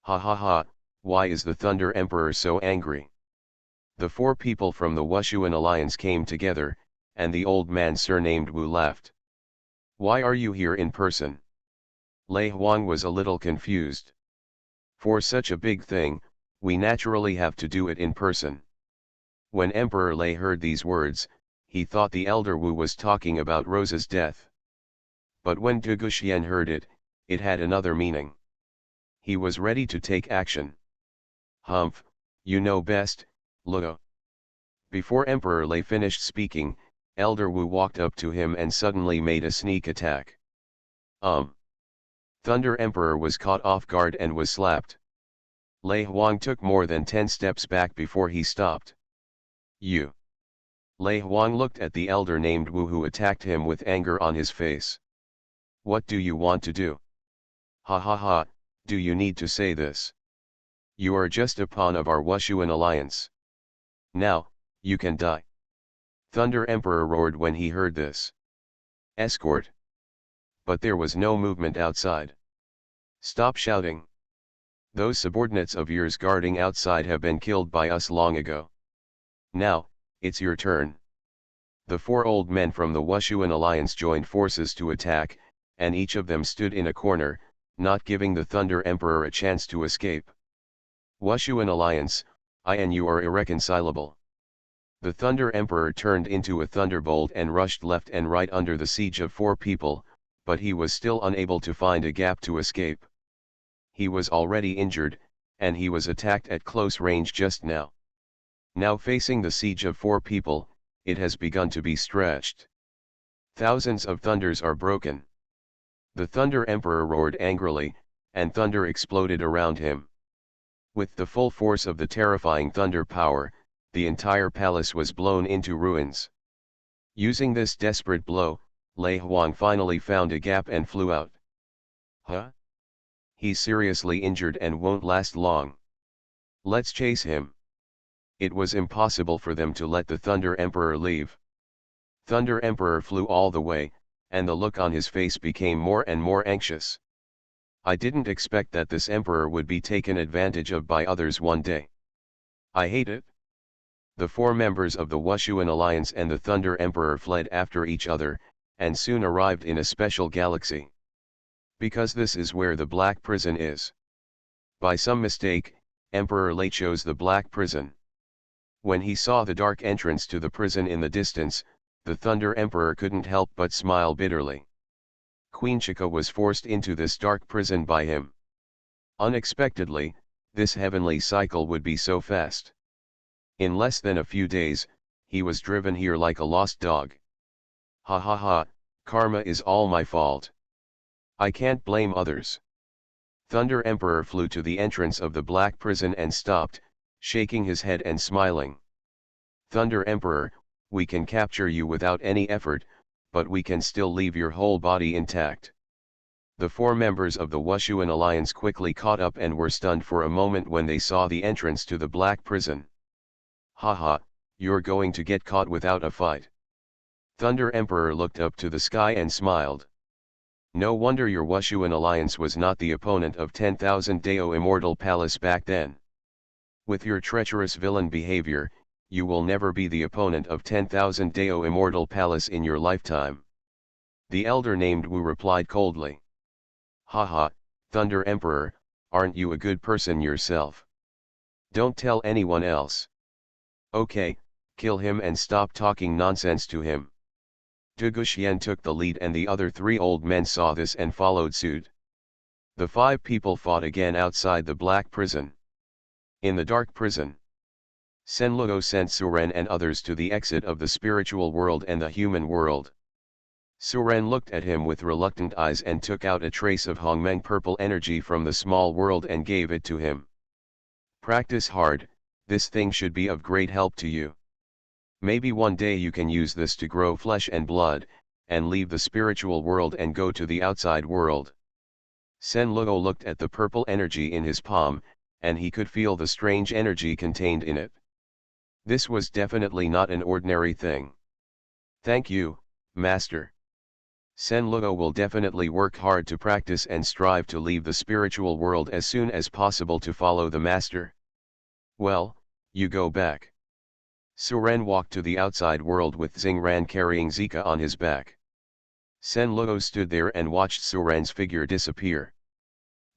Ha ha ha, why is the Thunder Emperor so angry? The four people from the Wushuan Alliance came together, and the old man surnamed Wu laughed. Why are you here in person? Lei Huang was a little confused. For such a big thing, we naturally have to do it in person. When Emperor Lei heard these words, he thought the elder Wu was talking about Rosa's death. But when Duguxian heard it, it had another meaning. He was ready to take action. Humph, you know best, Luo. Before Emperor Lei finished speaking, Elder Wu walked up to him and suddenly made a sneak attack. Thunder Emperor was caught off guard and was slapped. Lei Huang took more than 10 steps back before he stopped. You. Lei Huang looked at the elder named Wu who attacked him with anger on his face. What do you want to do? Ha ha ha, do you need to say this? You are just a pawn of our Wushuan alliance. Now, you can die. Thunder Emperor roared when he heard this. Escort. But there was no movement outside. Stop shouting. Those subordinates of yours guarding outside have been killed by us long ago. Now, it's your turn. The four old men from the Wushuan alliance joined forces to attack, and each of them stood in a corner, not giving the Thunder Emperor a chance to escape. Wushuan alliance, I and you are irreconcilable. The Thunder Emperor turned into a thunderbolt and rushed left and right under the siege of four people, but he was still unable to find a gap to escape. He was already injured, and he was attacked at close range just now. Now facing the siege of four people, it has begun to be stretched. Thousands of thunders are broken. The Thunder Emperor roared angrily, and thunder exploded around him. With the full force of the terrifying thunder power, the entire palace was blown into ruins. Using this desperate blow, Lei Huang finally found a gap and flew out. Huh? He's seriously injured and won't last long. Let's chase him. It was impossible for them to let the Thunder Emperor leave. Thunder Emperor flew all the way, and the look on his face became more and more anxious. I didn't expect that this emperor would be taken advantage of by others one day. I hate it. The four members of the Wushuan Alliance and the Thunder Emperor fled after each other, and soon arrived in a special galaxy. Because this is where the Black Prison is. By some mistake, Emperor Lei chose the Black Prison. When he saw the dark entrance to the prison in the distance, the Thunder Emperor couldn't help but smile bitterly. Queen Chica was forced into this dark prison by him. Unexpectedly, this heavenly cycle would be so fast. In less than a few days, he was driven here like a lost dog. Ha ha ha, karma is all my fault. I can't blame others. Thunder Emperor flew to the entrance of the Black Prison and stopped, shaking his head and smiling. Thunder Emperor, we can capture you without any effort, but we can still leave your whole body intact. The four members of the Wushuan Alliance quickly caught up and were stunned for a moment when they saw the entrance to the Black Prison. Haha, you're going to get caught without a fight. Thunder Emperor looked up to the sky and smiled. No wonder your Wushuan Alliance was not the opponent of 10,000 Dao Immortal Palace back then. With your treacherous villain behavior, you will never be the opponent of 10,000 Dao Immortal Palace in your lifetime. The elder named Wu replied coldly. Haha, Thunder Emperor, aren't you a good person yourself? Don't tell anyone else. Okay, kill him and stop talking nonsense to him. Duguxian took the lead and the other three old men saw this and followed suit. The five people fought again outside the Black Prison. In the dark prison, Senluo sent Suren and others to the exit of the spiritual world and the human world. Suren looked at him with reluctant eyes and took out a trace of Hongmeng purple energy from the small world and gave it to him. Practice hard, this thing should be of great help to you. Maybe one day you can use this to grow flesh and blood, and leave the spiritual world and go to the outside world. Sen Luo looked at the purple energy in his palm, and he could feel the strange energy contained in it. This was definitely not an ordinary thing. Thank you, Master. Sen Luo will definitely work hard to practice and strive to leave the spiritual world as soon as possible to follow the Master. Well, you go back. Suren walked to the outside world with Xingran carrying Zika on his back. Sen Luo stood there and watched Suren's figure disappear.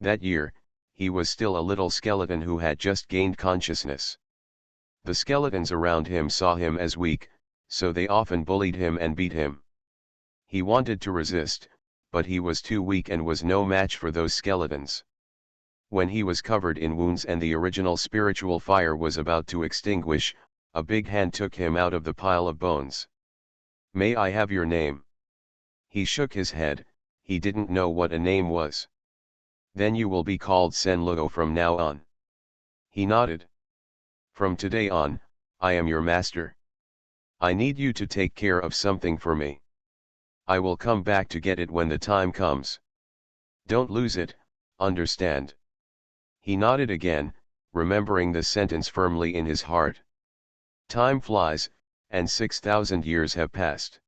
That year, he was still a little skeleton who had just gained consciousness. The skeletons around him saw him as weak, so they often bullied him and beat him. He wanted to resist, but he was too weak and was no match for those skeletons. When he was covered in wounds and the original spiritual fire was about to extinguish, a big hand took him out of the pile of bones. May I have your name? He shook his head, he didn't know what a name was. Then you will be called Sen Luo from now on. He nodded. From today on, I am your master. I need you to take care of something for me. I will come back to get it when the time comes. Don't lose it, understand? He nodded again, remembering the sentence firmly in his heart. Time flies, and 6,000 years have passed.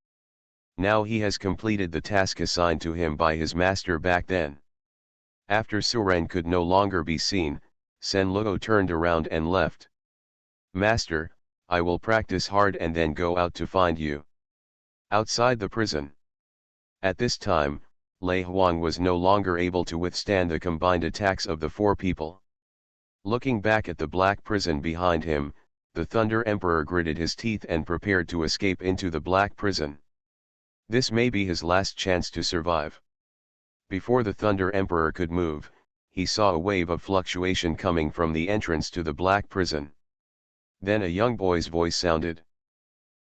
Now he has completed the task assigned to him by his master back then. After Suren could no longer be seen, Sen Luo turned around and left. Master, I will practice hard and then go out to find you. Outside the prison. At this time, Lei Huang was no longer able to withstand the combined attacks of the four people. Looking back at the black prison behind him, the Thunder Emperor gritted his teeth and prepared to escape into the black prison. This may be his last chance to survive. Before the Thunder Emperor could move, he saw a wave of fluctuation coming from the entrance to the black prison. Then a young boy's voice sounded.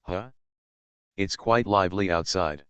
Huh? It's quite lively outside.